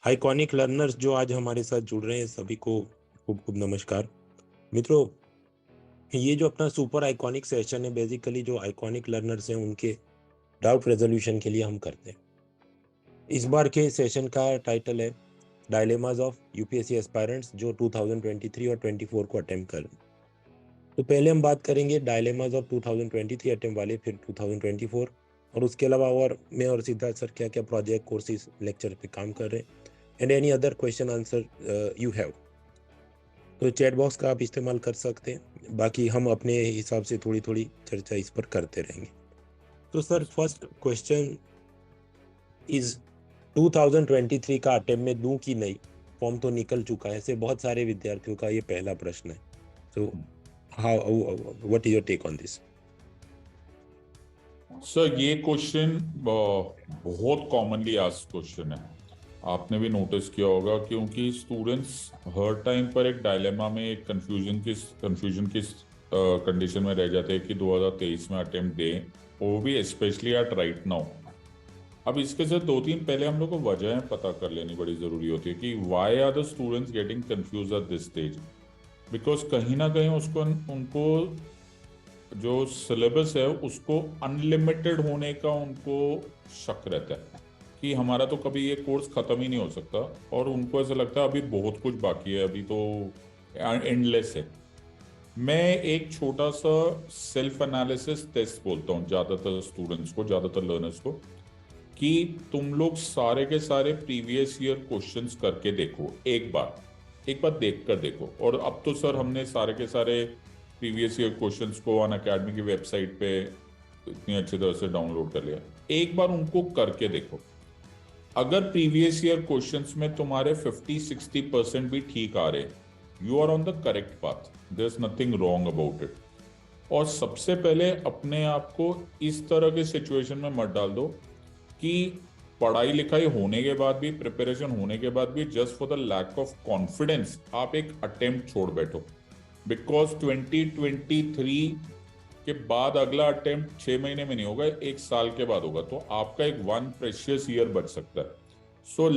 Iconic learners जो आज हमारे साथ जुड़ रहे हैं, सभी को खूब खूब नमस्कार। मित्रों, ये जो अपना सुपर आइकॉनिक सेशन है, बेसिकली जो आइकॉनिक लर्नर्स हैं उनके डाउट रेजोल्यूशन के लिए हम करते हैं। इस बार के सेशन का टाइटल है डायलेमास ऑफ यूपीएससी एस्पायरेंट्स जो 2023 और 24 को अटेम्प्ट कर रहे हैं। तो पहले हम बात करेंगे डायलेमास ऑफ 2023 अटेम्प्ट वाले, फिर 2024, और उसके अलावा और मैं और सिद्धार्थ सर क्या क्या प्रोजेक्ट कोर्सेज लेक्चर पे काम कर रहे हैं, and any other question answer you have. तो चैट बॉक्स का आप इस्तेमाल कर सकते हैं, बाकी हम अपने हिसाब से थोड़ी थोड़ी चर्चा इस पर करते रहेंगे। तो सर, फर्स्ट क्वेश्चन इज 2023 का अटेम्प्ट में दूं कि नहीं? फॉर्म तो निकल चुका है, ऐसे बहुत सारे विद्यार्थियों का ये पहला प्रश्न है। तो how what is your take on this? Sir, ये क्वेश्चन बहुत कॉमनली आस्क्ड क्वेश्चन है। आपने भी नोटिस किया होगा, क्योंकि स्टूडेंट्स हर टाइम पर एक डायलेमा में, एक कंफ्यूजन की कंडीशन में रह जाते हैं कि 2023 में अटेम्प्ट दें, वो भी स्पेशली एट राइट नाउ। अब इसके साथ दो तीन पहले हम लोग को वजह पता कर लेनी बड़ी ज़रूरी होती है कि why are the students getting confuse at this stage. Because कहीं ना कहीं उसको उनको जो सिलेबस है उसको अनलिमिटेड होने का उनको शक रहता है कि हमारा तो कभी ये कोर्स खत्म ही नहीं हो सकता, और उनको ऐसा लगता है अभी बहुत कुछ बाकी है, अभी तो एंडलेस है। मैं एक छोटा सा सेल्फ एनालिसिस टेस्ट बोलता हूँ ज़्यादातर स्टूडेंट्स को, ज़्यादातर लर्नर्स को, कि तुम लोग सारे के सारे प्रीवियस ईयर क्वेश्चंस करके देखो, एक बार देख कर देखो। और अब तो सर हमने सारे के सारे प्रीवियस ईयर क्वेश्चंस को अन अकेडमी की वेबसाइट पे इतनी अच्छी तरह से डाउनलोड कर लिया। एक बार उनको करके देखो। अगर प्रीवियस ईयर क्वेश्चंस में तुम्हारे 50-60% भी ठीक आ रहे, you are on the correct path, there is nothing wrong about it. और सबसे पहले अपने आप को इस तरह के सिचुएशन में मत डाल दो कि पढ़ाई लिखाई होने के बाद भी, प्रिपरेशन होने के बाद भी, just for the lack of confidence आप एक अटेम्प्ट छोड़ बैठो। बिकॉज 2023 के बाद अगला अटेम्प्ट 6 महीने में नहीं होगा, एक साल के बाद होगा, तो आपका एक वन प्रेशियस ईयर बच सकता है। सो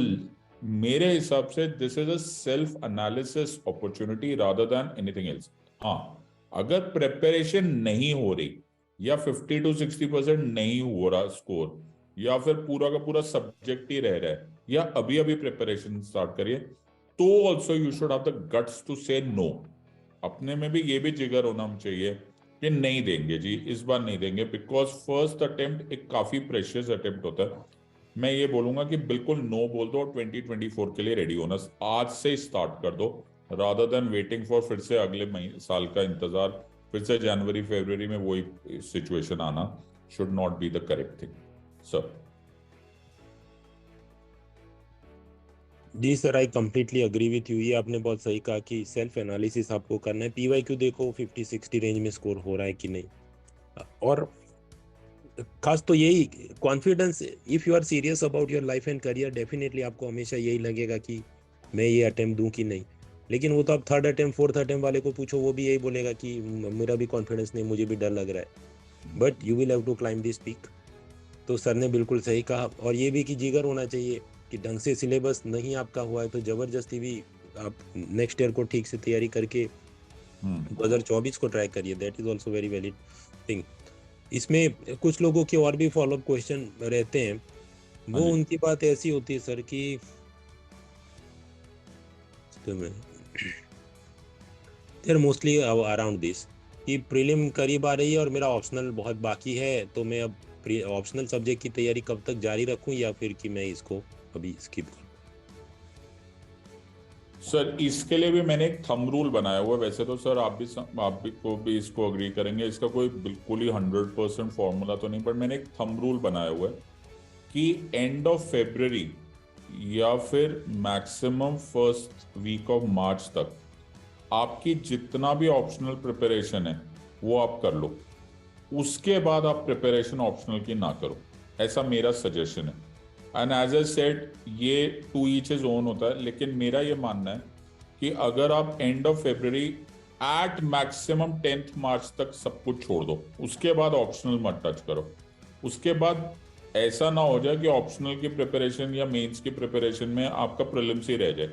मेरे हिसाब से this is a self analysis opportunity rather than anything else. हाँ, अगर प्रिपरेशन नहीं हो रही, या 50-60% नहीं हो रहा स्कोर, या फिर पूरा का पूरा सब्जेक्ट ही रह रहा है, या अभी अभी प्रिपरेशन स्टार्ट करिए, तो also you should have the guts to say no. अपने में भी ये भी जिगर होना चाहिए कि नहीं देंगे जी, इस बार नहीं देंगे। बिकॉज फर्स्ट अटेम्प्ट एक काफी प्रेशियस अटेम्प्ट होता है। मैं ये बोलूंगा कि बिल्कुल नो बोल दो और 2024 के लिए रेडी होना आज से स्टार्ट कर दो, रादर देन वेटिंग फॉर फिर से अगले महीने साल का इंतजार, फिर से जनवरी फरवरी में वही सिचुएशन आना should not be the correct thing sir. जी sir, I completely agree with you. ये आपने बहुत सही कहा कि सेल्फ एनालिसिस आपको करना है। पीवाई क्यू देखो 50-60 रेंज में स्कोर हो रहा है कि नहीं, और खास तो यही confidence. If you are serious about your life and career, definitely आपको हमेशा यही लगेगा कि मैं ये अटेम्प्ट दूं कि नहीं। लेकिन वो तो आप थर्ड अटेम्प्ट फोर्थ अटेम्प्ट वाले को पूछो, वो भी यही बोलेगा कि मेरा भी कॉन्फिडेंस नहीं, मुझे भी डर लग रहा है। But you will have to climb this peak. तो सर ने बिल्कुल सही कहा। और ये भी कि जिगर होना चाहिए कि ढंग से सिलेबस नहीं आपका हुआ है तो जबरदस्ती भी आप नेक्स्ट ईयर को ठीक से तैयारी करके 2024 को ट्राई करिए। That is also very valid thing. इसमें कुछ लोगों के और भी फॉलोअप क्वेश्चन रहते हैं। वो उनकी बात ऐसी होती है सर कि देयर मोस्टली अराउंड दिस कि प्रीलिम करीब आ रही है और मेरा ऑप्शनल बहुत बाकी है, तो मैं अब ऑप्शनल सब्जेक्ट की तैयारी कब तक जारी रखूं, या फिर कि मैं इसको अभी स्किप करूं? सर, इसके लिए भी मैंने एक थंब रूल बनाया हुआ है। वैसे तो सर आप भी को भी इसको अग्री करेंगे, इसका कोई बिल्कुल ही 100% फॉर्मूला तो नहीं, पर मैंने एक थंब रूल बनाया हुआ है कि एंड ऑफ फेब्रवरी या फिर maximum first week of March तक आपकी जितना भी ऑप्शनल प्रिपरेशन है वो आप कर लो। उसके बाद आप प्रिपरेशन ऑप्शनल की ना करो, ऐसा मेरा सजेशन है। एंड एज ए सेड, ये टू ईच इज ओन होता है, लेकिन मेरा ये मानना है कि अगर आप end of February at maximum 10th March तक सब कुछ छोड़ दो, उसके बाद ऑप्शनल मत टच करो। उसके बाद ऐसा ना हो जाए कि ऑप्शनल की प्रिपरेशन या मेंस की प्रिपरेशन में आपका प्रीलिम्स ही रह जाए।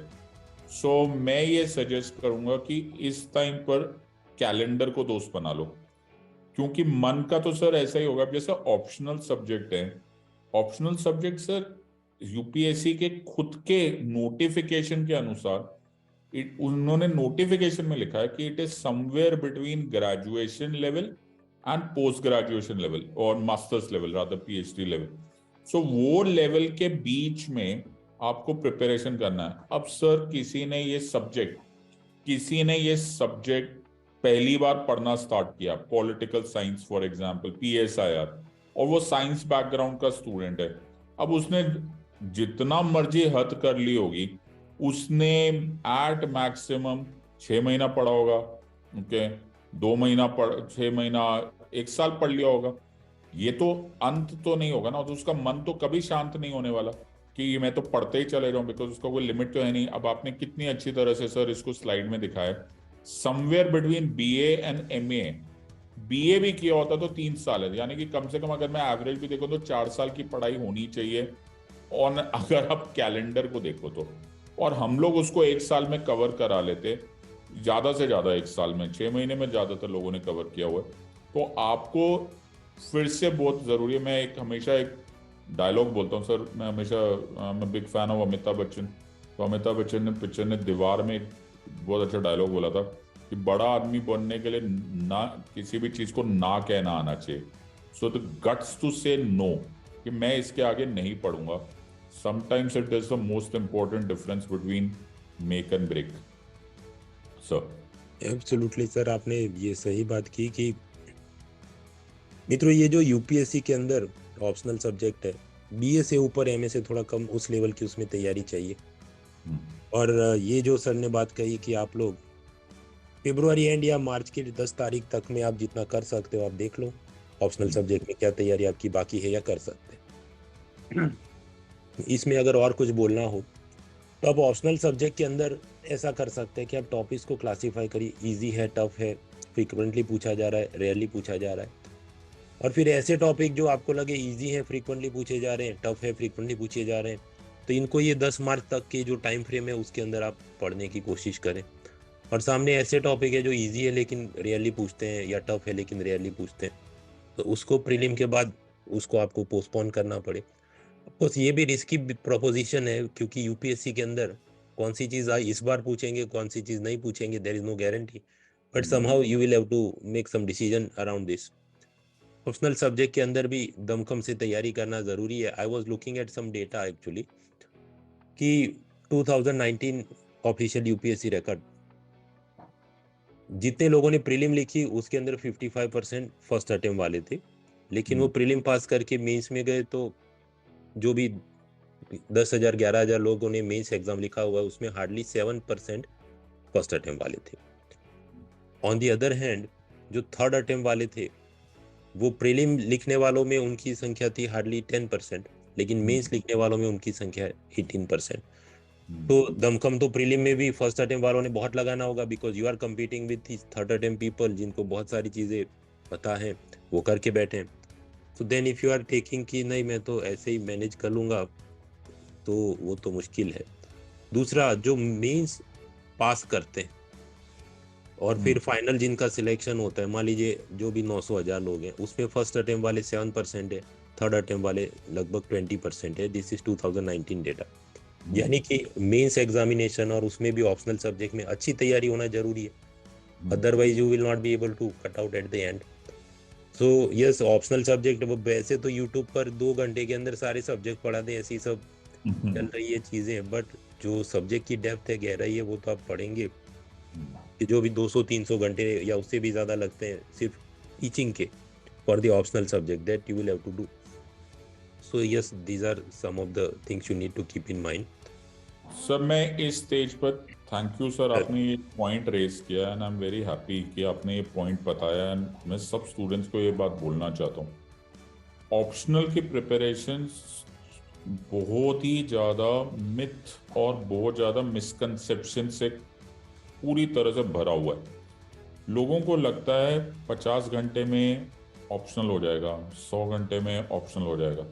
सो मैं ये सजेस्ट करूंगा कि इस टाइम पर कैलेंडर को दोस्त बना लो, क्योंकि मन का तो सर ऐसा ही होगा। जैसे ऑप्शनल सब्जेक्ट है, ऑप्शनल सब्जेक्ट सर यूपीएससी के खुद के नोटिफिकेशन के अनुसार उन्होंने नोटिफिकेशन में लिखा है कि it is somewhere between graduation level and post graduation level और masters level, rather PhD level. So वो लेवल के बीच में आपको प्रिपरेशन करना है। अब सर किसी ने ये सब्जेक्ट पहली बार पढ़ना स्टार्ट किया, political science for example, PSIR, और वो साइंस बैकग्राउंड का स्टूडेंट है। अब उसने जितना मर्जी हद कर ली होगी, उसने एट मैक्सिमम 6 महीना पढ़ा होगा, ओके, 2 महीना पढ़, 6 महीना, 1 साल पढ़ लिया होगा। ये तो अंत तो नहीं होगा ना, तो उसका मन तो कभी शांत नहीं होने वाला कि मैं तो पढ़ते ही चले जाऊं, बिकॉज उसका कोई लिमिट तो है नहीं। अब आपने कितनी अच्छी तरह से सर इसको स्लाइड में दिखाया, somewhere between BA and MA. BA भी किया होता तो 3 साल है, यानी कि कम से कम अगर मैं एवरेज भी देखूं तो 4 साल की पढ़ाई होनी चाहिए। और अगर आप कैलेंडर को देखो तो, और हम लोग उसको 1 साल में कवर करा लेते, ज्यादा से ज्यादा 1 साल में, 6 महीने में ज्यादातर लोगों ने कवर किया हुआ है। तो आपको फिर से बहुत जरूरी है। मैं हमेशा एक डायलॉग बोलता हूँ सर, मैं हमेशा, मैं big fan of Amitabh Bachchan. तो अमिताभ बच्चन ने पिक्चर ने दीवार में एक बहुत अच्छा डायलॉग बोला था कि बड़ा आदमी बनने के लिए ना किसी भी चीज को ना कहना आना चाहिए। So the guts to say no, कि मैं इसके आगे नहीं पढ़ूंगा। Sometimes it is the most important difference between make and break sir. Absolutely sir, आपने ये सही बात की कि मित्रों, ये जो यूपीएससी के अंदर ऑप्शनल सब्जेक्ट है, बीए से ऊपर एमए से थोड़ा कम उस लेवल की उसमें तैयारी चाहिए। और ये जो सर ने बात कही कि आप लोग फरवरी एंड या मार्च की 10 तारीख तक में आप जितना कर सकते हो आप देख लो, ऑप्शनल सब्जेक्ट में क्या तैयारी आपकी बाकी है या कर सकते हैं। इसमें अगर और कुछ बोलना हो तो आप ऑप्शनल सब्जेक्ट के अंदर ऐसा कर सकते हैं कि आप टॉपिक्स को क्लासीफाई करिए, इजी है, टफ है, फ्रीक्वेंटली पूछा जा रहा है, रेयरली पूछा जा रहा है। और फिर ऐसे टॉपिक जो आपको लगे इजी है, फ्रीक्वेंटली पूछे जा रहे हैं, टफ है, फ्रीक्वेंटली पूछे जा रहे हैं, तो इनको ये 10 मार्च तक के जो टाइम फ्रेम है उसके अंदर आप पढ़ने की कोशिश करें। और सामने ऐसे टॉपिक है जो इजी है लेकिन रेयरली पूछते हैं, या टफ है लेकिन रेयरली पूछते हैं, तो उसको प्रीलिम के बाद उसको आपको पोस्टपोन करना पड़े। ऑफकोर्स ये भी रिस्की प्रोपोजिशन है, क्योंकि यूपीएससी के अंदर कौन सी चीज़ इस बार पूछेंगे, कौन सी चीज़ नहीं पूछेंगे, there is no guarantee, but somehow you will have to make some decision around this. Optional subject के अंदर भी दमखम से तैयारी करना ज़रूरी है। I was looking at some data actually कि 2019 ऑफिशियल यूपीएससी रिकॉर्ड, जितने लोगों ने प्रीलिम लिखी उसके अंदर 55% फर्स्ट अटेम्प्ट वाले थे, लेकिन वो प्रीलिम पास करके मेंस में गए तो जो भी 10,000 11,000 लोगों ने मेंस एग्जाम लिखा हुआ है उसमें हार्डली 7% फर्स्ट अटेम्प्ट वाले थे। ऑन दी अदर हैंड जो थर्ड अटेम्प्ट वाले थे वो प्रीलिम लिखने वालों में उनकी संख्या थी हार्डली 10%, लेकिन मेंस लिखने वालों में उनकी संख्या 18%। तो दमखम तो प्रीलिम में भी फर्स्ट अटेम्प्ट वालों ने बहुत लगाना होगा, because you are competing with third attempt people जिनको बहुत सारी चीज़ें पता है, वो करके बैठे हैं। तो then if you are taking कि नहीं मैं तो ऐसे ही मैनेज कर लूँगा, तो वो तो मुश्किल है। दूसरा, जो मेंस पास करते हैं और फिर फाइनल जिनका सिलेक्शन होता है, मान लीजिए जो भी 900,000 लोग हैं उसमें फर्स्ट अटेम्प्ट वाले 7% है, थर्ड अटेम्प्ट वाले लगभग 20% है। This is 2019 data. यानी कि मेंस एग्जामिनेशन और उसमें भी ऑप्शनल सब्जेक्ट में अच्छी तैयारी होना जरूरी है, otherwise you will not be able to cut out at the end. So yes, optional subject वैसे तो यूट्यूब पर 2 घंटे के अंदर सारे सब्जेक्ट पढ़ा दें, ऐसी सब चल रही है चीजें, बट जो सब्जेक्ट की डेप्थ है, गहराई है, वो तो आप पढ़ेंगे कि जो भी 200-300 घंटे या उससे भी ज़्यादा लगते हैं सिर्फ टीचिंग के for the optional subject, that you will have to do. So yes, these are some of the things you need to keep in mind. Sir मैं इस स्टेज पर, थैंक यू सर, आपने ये पॉइंट रेज किया and I am very happy कि आपने ये point बताया। एंड मैं सब स्टूडेंट्स को ये बात बोलना चाहता हूँ, ऑप्शनल की प्रिपरेशन बहुत ही ज़्यादा मिथ और बहुत ज़्यादा मिसकंसेप्शन से पूरी तरह से भरा हुआ है। लोगों को लगता है 50 घंटे में ऑप्शनल हो जाएगा, 100 घंटे में ऑप्शनल हो जाएगा।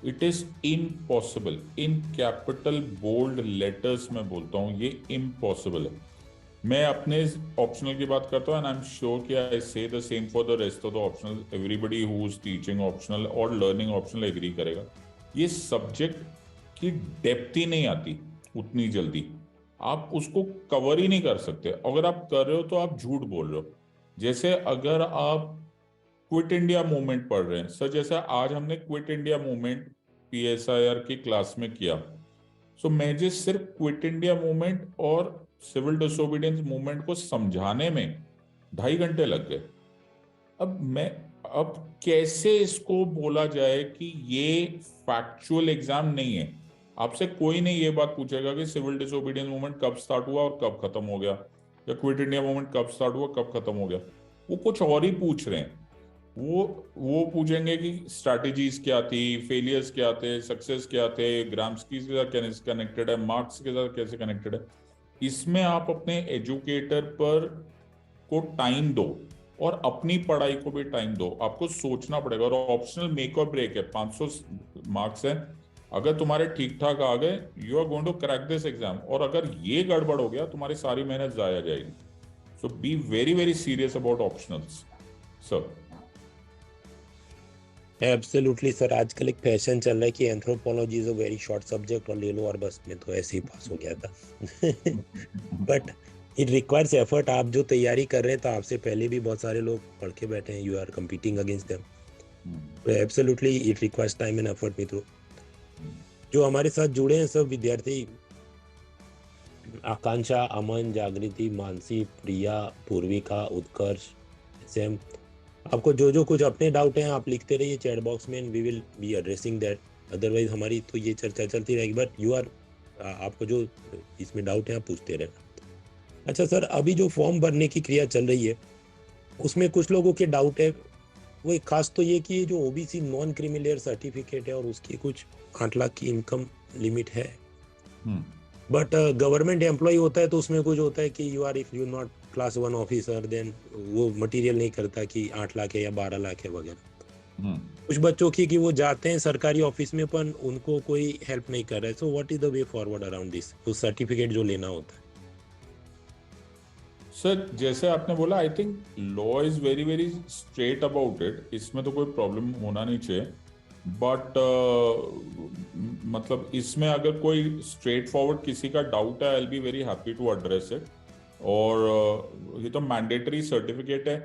It is impossible, in capital bold letters में बोलता हूं, ये इम्पॉसिबल है। मैं अपने ऑप्शनल की बात करता हूँ एंड आई एम श्योर कि आई से the same for the rest of the optional, everybody who is teaching optional और लर्निंग ऑप्शनल एग्री करेगा। ये सब्जेक्ट की डेप्थ ही नहीं आती उतनी जल्दी, आप उसको कवर ही नहीं कर सकते। अगर आप कर रहे हो तो आप झूठ बोल रहे हो। जैसे अगर आप क्विट इंडिया मूवमेंट पढ़ रहे हैं सर, जैसे आज हमने क्विट इंडिया मूवमेंट PSIR की क्लास में किया, सो मुझे सिर्फ क्विट इंडिया मूवमेंट और सिविल डिसोबीडियंस मूवमेंट को समझाने में 2.5 घंटे लग गए। अब कैसे इसको बोला जाए कि ये फैक्चुअल एग्जाम नहीं है? आपसे कोई नहीं ये बात पूछेगा कि सिविल डिसोबीडियंस मूवमेंट कब स्टार्ट हुआ और कब खत्म हो गया, या क्विट इंडिया मूवमेंट कब स्टार्ट हुआ कब खत्म हो गया। वो कुछ और ही पूछ रहे हैं। वो पूछेंगे कि स्ट्रैटेजीज क्या थी, फेलियर्स क्या थे, सक्सेस क्या थे, ग्राम्स्की के साथ कैसे कनेक्टेड है, मार्क्स के साथ कैसे कनेक्टेड है। इसमें आप अपने एजुकेटर पर को टाइम दो और अपनी पढ़ाई को भी टाइम दो। आपको सोचना पड़ेगा। और ऑप्शनल मेक और ब्रेक है, 500 मार्क्स है। अगर तुम्हारे ठीक ठाक आ गए, you are going to crack this exam, और अगर ये गड़बड़ हो गया तुम्हारी सारी मेहनत जाया जाएगी। So be very very serious about optionals sir. Absolutely sir, आजकल एक फैशन चल रहा है कि anthropology is a very short subject और ले लो और बस मैं तो ऐसे ही पास हो गया था। But it requires effort. आप जो तैयारी कर रहे हैं तो आपसे पहले भी बहुत सारे लोग पढ़ के बैठे हैं, you are competing against them. Absolutely it requires time and effort. मित्रों जो हमारे साथ जुड़े हैं सब विद्यार्थी, आकांक्षा, अमन, जागृति, मानसी, प्रिया, पूर्विका, उत्कर्ष, सैम, आपको जो जो कुछ अपने डाउट हैं आप लिखते रहिए चैट बॉक्स में, we will be addressing that. Otherwise हमारी तो ये चर्चा चलती रहेगी, बट यू आर, आपको जो इसमें डाउट है आप पूछते रहना। अच्छा सर, अभी जो फॉर्म भरने की क्रिया चल रही है उसमें कुछ लोगों के डाउट है। वो एक खास तो ये कि ये जो OBC नॉन क्रीमी सर्टिफिकेट है और उसकी कुछ 8 लाख की इनकम लिमिट है, बट गवर्नमेंट एम्प्लॉय होता है तो उसमें कुछ होता है कि you are, if you not class 1 officer then वो मटेरियल नहीं करता कि 8 लाख है या 12 लाख है वगैरह। कुछ बच्चों की कि वो जाते हैं सरकारी ऑफिस में पर उनको कोई हेल्प नहीं कर रहा है। So what is the way forward around this, उस सर्टिफिकेट जो लेना होता है? सर जैसे आपने बोला, I think law is very very straight about it, इसमें तो कोई प्रॉब्लम होना नहीं चाहिए। बट मतलब इसमें अगर कोई स्ट्रेट फॉरवर्ड किसी का डाउट है, I will be very happy to address it. और ये तो मैंडेटरी सर्टिफिकेट है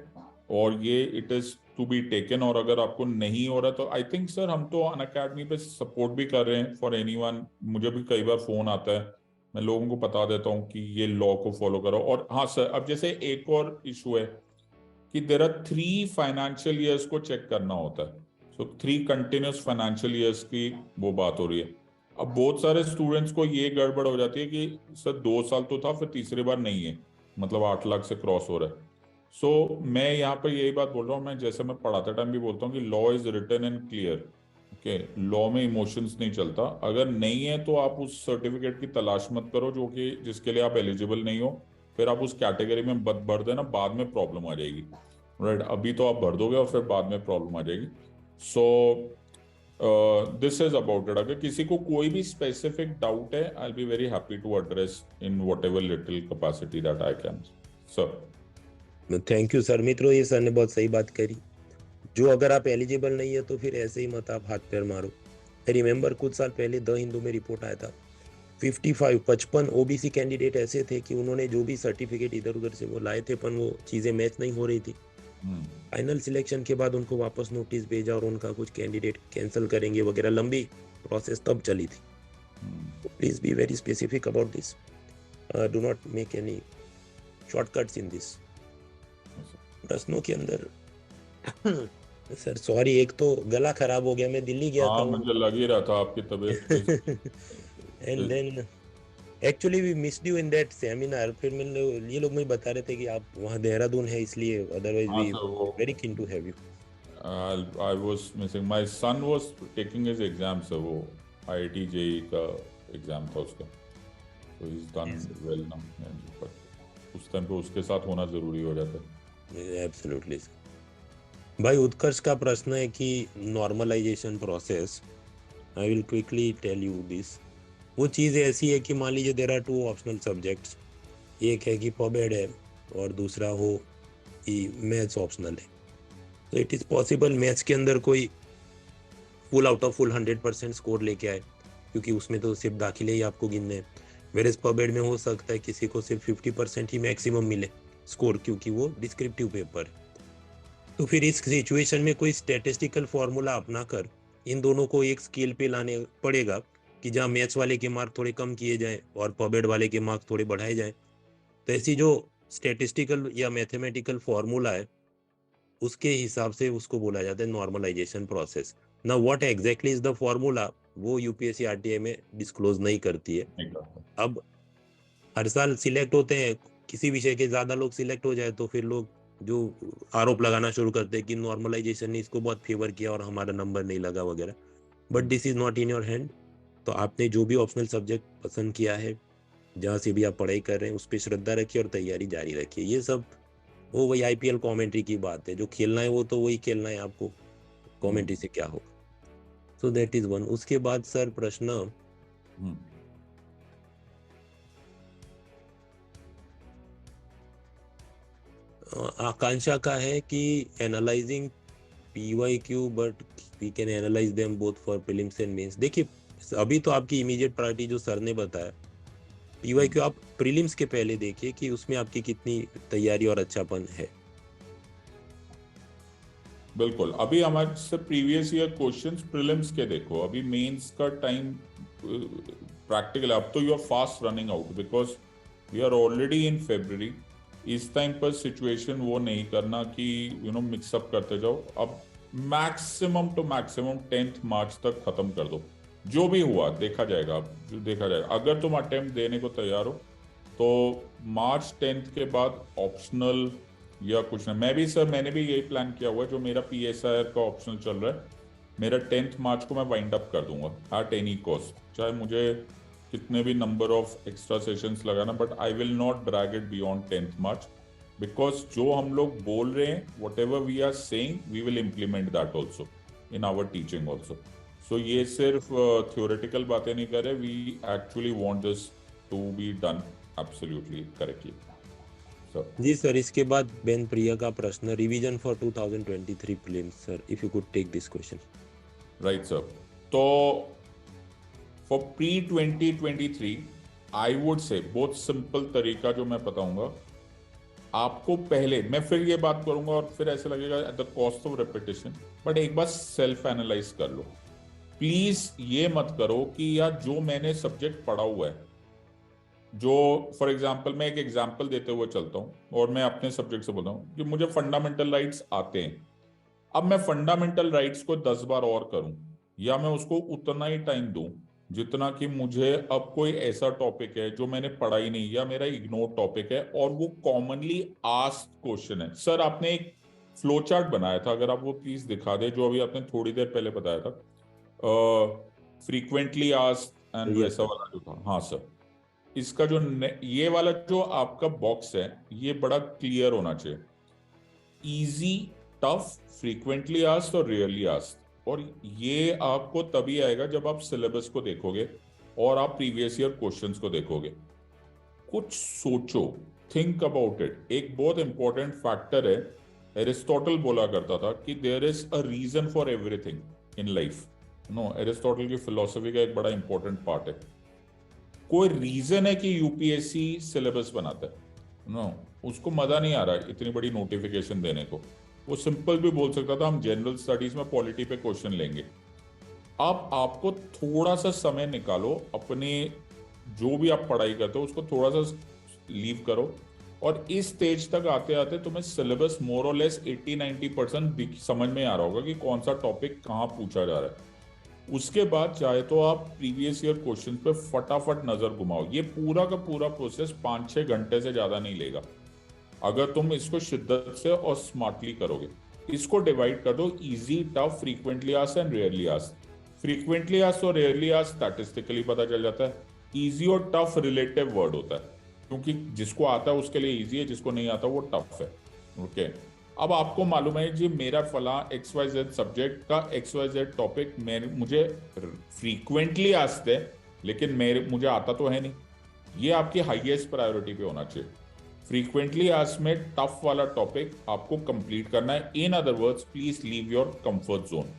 और ये it is to be taken. और अगर आपको नहीं हो रहा तो आई थिंक सर हम तो अनअकैडमी पे सपोर्ट भी कर रहे हैं फॉर एनीवन। मुझे भी कई बार फोन आता है, मैं लोगों को बता देता हूँ कि ये लॉ को फॉलो करो। और हाँ सर, अब जैसे एक और इशू है कि देयर आर 3 फाइनेंशियल ईयर्स को चेक करना होता है। सो 3 कंटिन्यूस फाइनेंशियल ईयर्स की वो बात हो रही है। अब बहुत सारे स्टूडेंट्स को ये गड़बड़ हो जाती है कि सर 2 साल तो था, फिर तीसरी बार नहीं है, मतलब 8 लाख से क्रॉस हो रहा है। सो मैं यहाँ पर यही बात बोल रहा हूँ, मैं जैसे मैं पढ़ाते टाइम भी बोलता हूँ कि law is written and clear. Okay, law में इमोशंस नहीं चलता। अगर नहीं है तो आप उस सर्टिफिकेट की तलाश मत करो जो कि जिसके लिए आप एलिजिबल नहीं हो, फिर आप उस कैटेगरी में भर देना, बाद में प्रॉब्लम आ जाएगी। राइट, अभी तो आप भर दोगे और फिर बाद में प्रॉब्लम आ जाएगी। So this is about it. अगर किसी को कोई भी स्पेसिफिक डाउट है, I will be very happy to address in whatever little capacity that I can sir. Thank you sir. मित्रों ये सर ने बहुत सही बात करी। जो अगर आप एलिजिबल नहीं है तो फिर ऐसे ही मत आप हाथ पैर मारो। आई रिमेंबर कुछ साल पहले द हिंदू में रिपोर्ट आया था, 55 OBC कैंडिडेट ऐसे थे कि उन्होंने जो भी सर्टिफिकेट इधर उधर से वो लाए थे पर वो चीज़ें मैच नहीं हो रही थी। फाइनल सिलेक्शन के बाद उनको वापस नोटिस भेजा और उनका कुछ कैंडिडेट कैंसिल करेंगे वगैरह, लंबी प्रोसेस तब चली थी। Please be very specific about this, do not make any shortcuts in this. प्रश्नों के अंदर सर सॉरी, एक तो गला खराब हो गया, मैं दिल्ली गया था, मुझे लग ही रहा था आपकी तबीयत। And then actually we missed you in that seminar. फिर ये लोग मुझे बता रहे थे कि आप वहाँ देहरादून है इसलिए, otherwise we very keen to have you. I was missing. My son was taking his exam, so वो IIT JEE का एग्जाम था उसका, so he's done well now. But उस टाइम पे उसके साथ होना जरूरी हो जाता है। I will quickly tell you this. वो चीज़ ऐसी है कि मान लीजिए there are two optional subjects, एक है कि पॉबेड है और दूसरा हो कि मैथ्स ऑप्शनल है। तो इट इज़ पॉसिबल मैथ्स के अंदर कोई full out of full 100% score लेके आए, क्योंकि उसमें तो सिर्फ दाखिले ही आपको गिनने हैं। वेरेस पॉबेड में हो सकता है किसी को सिर्फ 50% ही मैक्सिमम मिले स्कोर, क्योंकि वो डिस्क्रिप्टिव पेपर है। तो फिर इस सिचुएशन में कोई स्टैटिस्टिकल फॉर्मूला अपना कर इन दोनों को एक स्केल पे लाने पड़ेगा, कि जहाँ मैथ्स वाले के मार्क थोड़े कम किए जाएं और पॉबेड वाले के मार्क थोड़े बढ़ाए जाएं। तो ऐसी जो स्टैटिस्टिकल या मैथमेटिकल फॉर्मूला है, उसके हिसाब से उसको बोला जाता है नॉर्मलाइजेशन प्रोसेस। ना what exactly is the formula, वो यूपीएससी आरटीआई में डिस्क्लोज नहीं करती है। नहीं करता। अब हर साल सिलेक्ट होते हैं, किसी विषय के ज्यादा लोग सिलेक्ट हो जाए तो फिर लोग जो आरोप लगाना शुरू करते हैं कि नॉर्मलाइजेशन ने इसको बहुत फेवर किया और हमारा नंबर नहीं लगा वगैरह। But this is not in your hand. तो आपने जो भी ऑप्शनल सब्जेक्ट पसंद किया है, जहाँ से भी आप पढ़ाई कर रहे हैं, उस पर श्रद्धा रखिए और तैयारी जारी रखिए। ये सब वो वही आईपीएल कमेंट्री की बात है, जो खेलना है वो तो वही खेलना है आपको, कमेंट्री से क्या होगा। So that is one. उसके बाद सर प्रश्न आकांक्षा का है कि analysing PYQ but we can analyse them both for prelims and mains. देखिए अभी तो आपकी इमीडिएट प्रायोरिटी जो सर ने बताया PYQ आप प्रीलिम्स के पहले देखिए कि उसमें आपकी कितनी तैयारी और अच्छापन है। बिल्कुल, अभी हमारे से प्रीवियस ईयर क्वेश्चंस प्रीलिम्स के देखो, अभी मेंस का टाइम प्रैक्टिकल अब तो you are fast running out because we are already in February। इस टाइम पर सिचुएशन वो नहीं करना कि मिक्सअप करते जाओ। अब maximum to maximum 10th March तक खत्म कर दो। जो भी हुआ देखा जाएगा, अब जो देखा जाएगा। अगर तुम अटेम्प्ट देने को तैयार हो तो मार्च 10th के बाद ऑप्शनल या कुछ नहीं। मैं भी सर, मैंने भी यही प्लान किया हुआ है। जो मेरा PSIR का ऑप्शनल चल रहा है, मेरा 10th मार्च को मैं वाइंड अप कर दूंगा एट एनी कॉस्ट, चाहे मुझे कितने भी नंबर ऑफ एक्स्ट्रा सेशंस लगाना, but I will not drag it beyond 10th March. Because जो हम लोग बोल रहे हैं, whatever we are saying, we will implement that also in our teaching also. So ये सिर्फ थ्योरेटिकल बातें नहीं कर रहे, we actually want this to be done absolutely correctly. जी सर, इसके बाद बेन प्रिया का प्रश्न, revision for 2023 prelims. Sir if you could take this question. Right sir. तो for pre 2023 I would say बहुत सिंपल तरीका जो मैं बताऊंगा आपको। पहले मैं फिर ये बात करूंगा और फिर ऐसे लगेगा eight the cost of repetition, but एक बार सेल्फ एनालाइज कर लो। प्लीज ये मत करो कि यार जो मैंने सब्जेक्ट पढ़ा हुआ है, जो फॉर एग्जाम्पल मैं एक एग्जाम्पल देते हुए चलता हूं और मैं अपने सब्जेक्ट से बोलता हूं कि मुझे फंडामेंटल राइट्स आते हैं। अब मैं फंडामेंटल राइट्स को 10 बार और करूं या मैं उसको उतना ही टाइम दूं जितना कि मुझे अब कोई ऐसा टॉपिक है जो मैंने पढ़ा ही नहीं या मेरा इग्नोर टॉपिक है और वो कॉमनली आस्क्ड क्वेश्चन है। सर आपने एक फ्लो चार्ट बनाया था, अगर आप वो प्लीज दिखा दे, जो अभी आपने थोड़ी देर पहले बताया था, फ्रीक्वेंटली आस्क्ड एंड वैसा वाला जो था। हाँ सर, इसका जो ये वाला जो आपका बॉक्स है, ये बड़ा क्लियर होना चाहिए। इजी, टफ, फ्रीक्वेंटली आस्क्ड और रेयरली आस्क्ड। और ये आपको तभी आएगा जब आप सिलेबस को देखोगे और आप प्रीवियस ईयर क्वेश्चंस को देखोगे। कुछ सोचो, थिंक अबाउट इट। एक बहुत इंपॉर्टेंट फैक्टर है, एरिस्टोटल बोला करता था कि there is a reason for everything in life. No, Aristotle की फिलोसफी का एक बड़ा इंपॉर्टेंट पार्ट है। कोई रीजन है कि यूपीएससी सिलेबस बनाता है? नो, उसको मजा नहीं आ रहा है इतनी बड़ी नोटिफिकेशन देने को। वो सिंपल भी बोल सकता था हम जनरल स्टडीज में पॉलिटी पे क्वेश्चन लेंगे। अब आपको थोड़ा सा समय निकालो, अपने जो भी आप पढ़ाई करते हो उसको थोड़ा सा लीव करो और इस स्टेज तक आते आते तुम्हें सिलेबस मोर और लेस 80-90% समझ में आ रहा होगा कि कौन सा टॉपिक कहाँ पूछा जा रहा है। उसके बाद चाहे तो आप प्रीवियस ईयर क्वेश्चन पे फटाफट नजर घुमाओ। ये पूरा का पूरा प्रोसेस 5-6 घंटे से ज्यादा नहीं लेगा अगर तुम इसको शिद्दत से और स्मार्टली करोगे। इसको डिवाइड कर दो, easy, tough, frequently asked and rarely asked. Frequently asked और रेयरली आस्क्ड स्टैटिस्टिकली पता चल जाता है। इजी और टफ रिलेटिव वर्ड होता है, क्योंकि जिसको आता है उसके लिए इजी है, जिसको नहीं आता वो टफ है। ओके, अब आपको मालूम है जी मेरा फला XYZ सब्जेक्ट का XYZ टॉपिक मुझे फ्रीक्वेंटली आते हैं, लेकिन मुझे आता तो है नहीं। ये आपकी हाईएस्ट प्रायोरिटी पे होना चाहिए। फ्रीक्वेंटली आस्क्ड में टफ वाला टॉपिक आपको कंप्लीट करना है। In other words, please leave your comfort zone.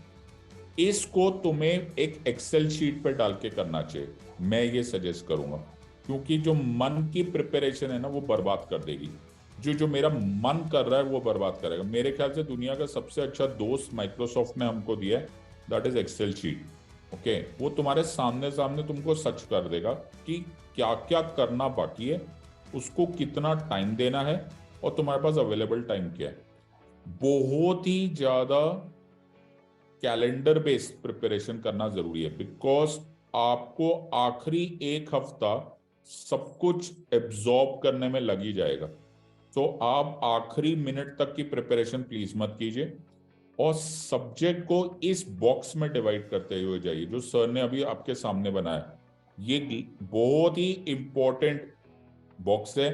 इसको तुम्हें एक एक्सेल शीट पे डाल के करना चाहिए, मैं ये सजेस्ट करूंगा, क्योंकि जो मन की प्रिपरेशन है ना वो बर्बाद कर देगी। जो मेरा मन कर रहा है वो बर्बाद करेगा। मेरे ख्याल से दुनिया का सबसे अच्छा दोस्त माइक्रोसॉफ्ट ने हमको दिया है, that is excel sheet. Okay, वो तुम्हारे सामने सामने तुमको सच कर देगा कि क्या क्या करना बाकी है, उसको कितना टाइम देना है, और तुम्हारे पास अवेलेबल टाइम क्या है। बहुत ही ज्यादा कैलेंडर बेस्ड प्रिपरेशन करना जरूरी है, बिकॉज आपको आखिरी एक हफ्ता सब कुछ एब्जॉर्ब करने में लग ही जाएगा। तो आप आखिरी मिनट तक की प्रिपरेशन प्लीज मत कीजिए, और सब्जेक्ट को इस बॉक्स में डिवाइड करते हुए जाइए जो सर ने अभी आपके सामने बनाया। ये बहुत ही इंपॉर्टेंट बॉक्स है,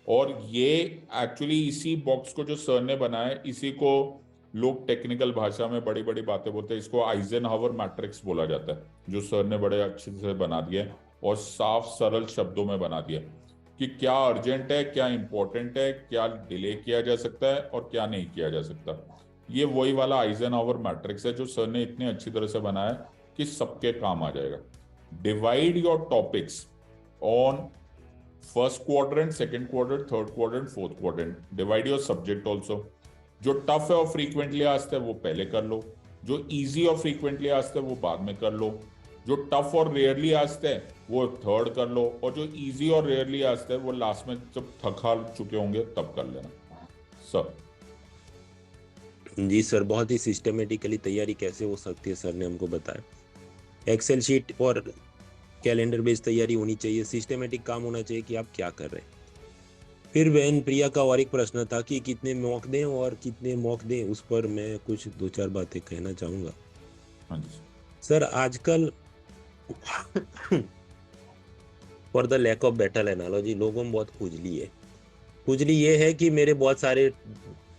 और ये एक्चुअली इसी बॉक्स को जो सर ने बनाया है, इसी को लोग टेक्निकल भाषा में बड़ी बड़ी बातें बोलते हैं, इसको आइजनहावर मैट्रिक्स बोला जाता है, जो सर ने बड़े अच्छे से बना दिया है और साफ सरल शब्दों में बना दिया कि क्या अर्जेंट है, क्या इंपॉर्टेंट है, क्या डिले किया जा सकता है और क्या नहीं किया जा सकता। ये वही वाला आइजनहावर मैट्रिक्स है जो सर ने इतनी अच्छी तरह से बनाया कि सबके काम आ जाएगा। Divide your topics on first quadrant, second quadrant, third quadrant, fourth quadrant. Divide your subject also. जो टफ है और फ्रीक्वेंटली आस्ते है वो पहले कर लो, जो इजी और फ्रीक्वेंटली आस्ते है वो बाद में कर लो, जो टफ और रेयरली आस्ते हैं वो थर्ड कर लो, और जो इजी और रेयरली आस्ते हैं वो लास्ट में जब थका चुके होंगे तब कर लेना। सर जी सर, बहुत ही सिस्टमेटिकली तैयारी कैसे हो सकती है सर ने हमको बताया। एक्सेल शीट और कैलेंडर बेस्ड तैयारी होनी चाहिए, सिस्टमेटिक काम होना चाहिए कि आप क्या कर रहे हैं। फिर बहन प्रिया का और एक प्रश्न था कि कितने मॉक दें और कितने मॉक दें, उस पर मैं कुछ दो चार बातें कहना चाहूँगा। हाँ जी सर आजकल for the lack of better analogy लोगों में बहुत खुजली है। खुजली ये है कि मेरे बहुत सारे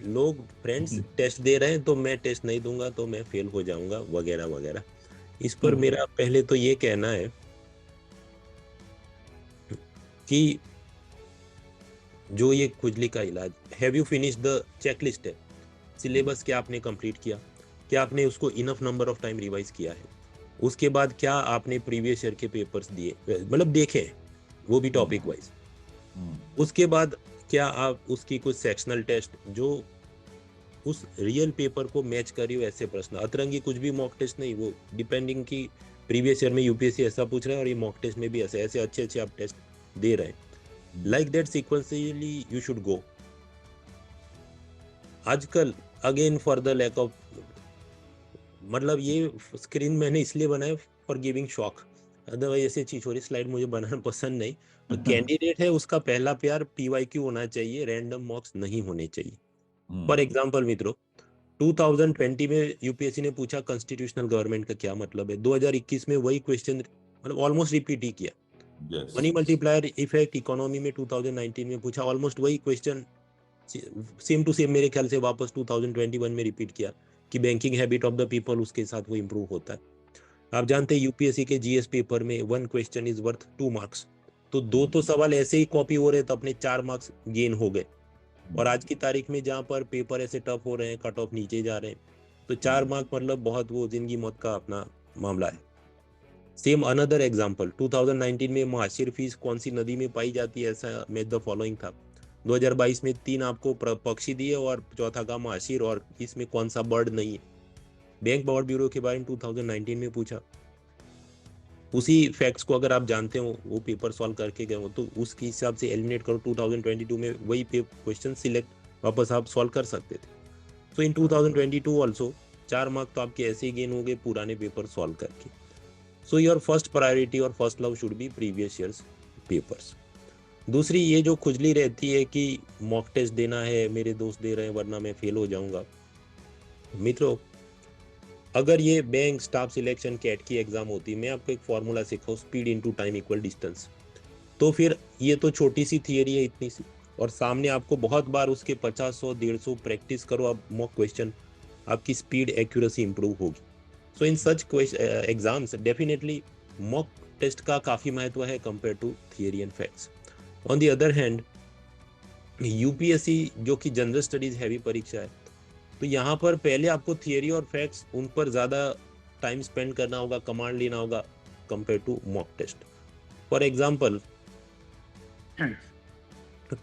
लोग फ्रेंड्स टेस्ट दे रहे हैं तो मैं टेस्ट नहीं दूंगा तो मैं फेल हो जाऊंगा वगैरह वगैरह। इस पर मेरा पहले तो ये कहना है कि जो ये खुजली का इलाज, have you finish the checklist है, सिलेबस क्या आपने कंप्लीट किया, क्या आपने उसको enough number of time revise किया है, उसके बाद क्या आपने प्रीवियस ईयर के पेपर्स दिए, मतलब देखे वो भी टॉपिक वाइज, उसके बाद क्या आप उसकी कुछ सेक्शनल टेस्ट जो उस रियल पेपर को मैच कर रही हो, ऐसे प्रश्न, अतरंगी कुछ भी मॉक टेस्ट नहीं, वो डिपेंडिंग की प्रीवियस ईयर में यूपीएससी ऐसा पूछ रहा है और ये मॉक टेस्ट में भी ऐसे ऐसे अच्छे अच्छे आप टेस्ट दे रहे हैं। Like that sequentially you should go. आजकल again for the lack of, मतलब ये स्क्रीन मैंने इसलिए बनाया फॉर गिविंग शॉक, अदरवाइज ऐसी चीज छोटी स्लाइड मुझे बनाना पसंद नहीं। तो कैंडिडेट है उसका पहला प्यार पीवाईक्यू होना चाहिए, रैंडम मॉक्स नहीं होने चाहिए। फॉर एग्जांपल मित्रों, 2020 में यूपीएससी ने पूछा कॉन्स्टिट्यूशनल गवर्नमेंट का क्या मतलब है, 2021 में वही क्वेश्चन मतलब ऑलमोस्ट रिपीट ही किया। मनी मल्टीप्लायर इफेक्ट इकोनॉमी में 2019 में पूछा, ऑलमोस्ट वही क्वेश्चन सेम टू सेम मेरे ख्याल से वापस 2021 में रिपीट किया कि banking habit of the people, उसके साथ वो इंप्रूव होता है। आप जानते हैं यूपीएससी के जीएस पेपर में 1 क्वेश्चन इज वर्थ 2 मार्क्स, तो 2 तो सवाल ऐसे ही कॉपी हो रहे तो अपने 4 मार्क्स गेन हो गए। और आज की तारीख में जहां पर पेपर ऐसे टफ हो रहे हैं, कट ऑफ नीचे जा रहे हैं, तो 4 मार्क मतलब बहुत वो जिंदगी मौत का अपना मामला है। सेम अनदर एग्जांपल, 2019 में महाशिर फीस कौन सी नदी में पाई जाती है, ऐसा मैच द फॉलोइंग था। 2022 में 3 आपको पक्षी दिए और चौथा का महाशिर, और इसमें कौन सा बर्ड नहीं है। बैंक बर्ड ब्यूरो के बारे में 2019 में पूछा। उसी फैक्ट्स को अगर आप जानते हो, वो पेपर सॉल्व करके गए हो, तो उसके हिसाब से एलिमिनेट करो, 2022 में वही क्वेश्चन सिलेक्ट वापस आप सॉल्व कर सकते थे। सो इन 2022 ऑल्सो 4 मार्क तो आपके ऐसे ही गेन हो गए पुराने पेपर सॉल्व करके। सो योर फर्स्ट प्रायोरिटी और first love should be previous years papers. दूसरी ये जो खुजली रहती है कि मॉक टेस्ट देना है, मेरे दोस्त दे रहे हैं वरना मैं फेल हो जाऊंगा। मित्रों, अगर ये बैंक स्टाफ सिलेक्शन कैट की एग्जाम होती, मैं आपको एक फॉर्मूला सिखाऊं, speed into time equal distance, तो फिर ये तो छोटी सी थियरी है इतनी सी, और सामने आपको बहुत बार उसके 50-100 150 प्रैक्टिस करो आप मॉक क्वेश्चन, आपकी स्पीड एक्यूरेसी इंप्रूव होगी. So in such exams definitely mock test का काफी महत्व है compare to theory and facts. On the other hand UPSC जो कि जनरल स्टडीज हैवी परीक्षा है, तो यहाँ पर पहले आपको थियरी और फैक्ट्स उन पर ज़्यादा टाइम स्पेंड करना होगा, कमांड लेना होगा compare to mock test. For example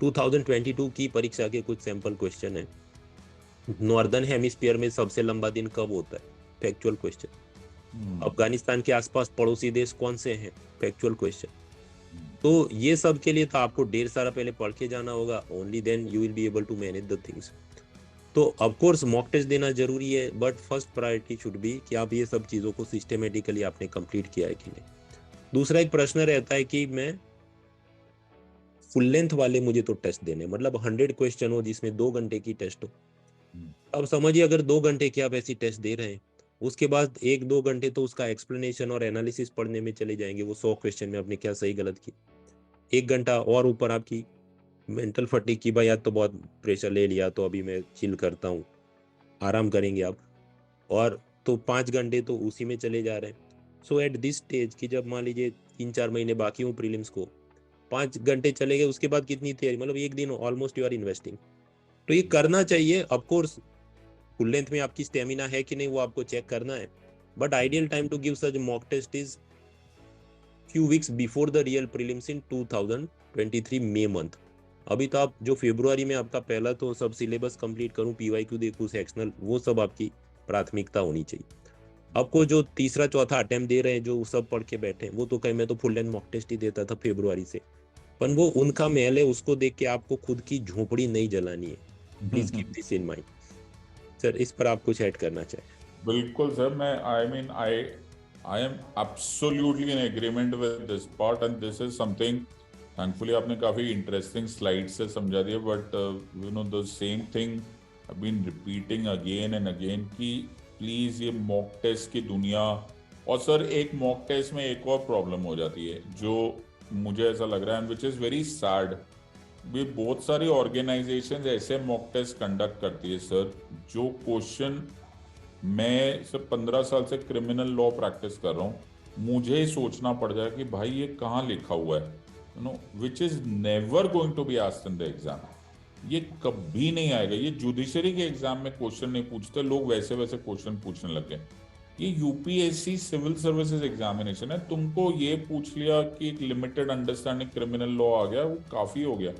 2022 की परीक्षा के कुछ सैंपल क्वेश्चन है. नॉर्दर्न हेमिस्फीयर में सबसे लंबा दिन कब होता है? Factual question. अफगानिस्तान के आसपास पड़ोसी देश कौन से हैं? Factual question. तो ये सब के लिए तो आपको ढेर सारा पहले पढ़ के जाना होगा. Only then you will be able to manage the things. तो ऑफ कोर्स मॉक टेस्ट देना जरूरी है, but first priority should be कि आप ये सब चीज़ों को सिस्टमेटिकली आपने कंप्लीट किया है कि नहीं. दूसरा एक प्रश्न रहता है कि मैं फुल लेंथ वाले मुझे तो टेस्ट देने, मतलब 100 क्वेश्चन हो जिसमें 2 घंटे की टेस्ट हो. अब समझिए अगर 2 घंटे की आप ऐसी टेस्ट दे रहे हैं, उसके बाद 1-2 घंटे तो उसका एक्सप्लेनेशन और एनालिसिस पढ़ने में चले जाएंगे, वो 100 क्वेश्चन में आपने क्या सही गलत की. 1 घंटा और ऊपर आपकी मेंटल फटीग की, भाई आज तो बहुत प्रेशर ले लिया तो अभी मैं चिल करता हूँ, आराम करेंगे आप, और तो 5 घंटे तो उसी में चले जा रहे हैं. सो एट दिस स्टेज कि जब मान लीजिए 3-4 महीने बाकी हूँ प्रीलिम्स को, 5 घंटे चले गए, उसके बाद कितनी तैयारी, मतलब एक दिन ऑलमोस्ट यू आर इन्वेस्टिंग. तो ये करना चाहिए. ऑफकोर्स फुल लेंथ में आपकी स्टेमिना है कि नहीं वो आपको चेक करना है, but ideal time to give such mock test is few weeks before the real prelims in 2023 May month. अभी तो आप जो फरवरी में आपका पहला तो सब सिलेबस कंप्लीट करूं, पीवाईक्यू देखूं, सेक्शनल, वो सब आपकी प्राथमिकता होनी चाहिए. आपको जो तीसरा चौथा अटेम्प्ट दे रहे हैं, जो सब पढ़ के बैठे हैं, वो तो कहीं मैं तो फुल लेंथ मॉक टेस्ट ही देता था फरवरी से, पर वो उनका महल है, उसको देख के आपको खुद की झोपड़ी नहीं जलानी है. Please keep this in mind. Sir इस पर आप कुछ ऐड करना चाहें? बिल्कुल सर, मैं I am absolutely in agreement with this part and this is something thankfully आपने काफी इंटरेस्टिंग स्लाइड से समझा दिया, but you know the same thing I been repeating again and again कि प्लीज ये मॉक टेस्ट की दुनिया. और सर एक मॉक टेस्ट में एक और प्रॉब्लम हो जाती है जो मुझे ऐसा लग रहा है, विच इज वेरी सैड. भी बहुत सारी ऑर्गेनाइजेशन ऐसे मॉक टेस्ट कंडक्ट करती है सर, जो क्वेश्चन मैं सिर्फ 15 साल से क्रिमिनल लॉ प्रैक्टिस कर रहा हूँ, मुझे ही सोचना पड़ जाए कि भाई ये कहाँ लिखा हुआ है, you know, which is never going to be asked in the exam. ये कभी नहीं आएगा. ये जुडिशरी के एग्जाम में क्वेश्चन नहीं पूछते लोग, वैसे वैसे क्वेश्चन पूछने लगे. ये यूपीएससी सिविल सर्विसेज एग्जामिनेशन है, तुमको ये पूछ लिया कि लिमिटेड अंडरस्टैंडिंग क्रिमिनल लॉ आ गया, वो काफी हो गया.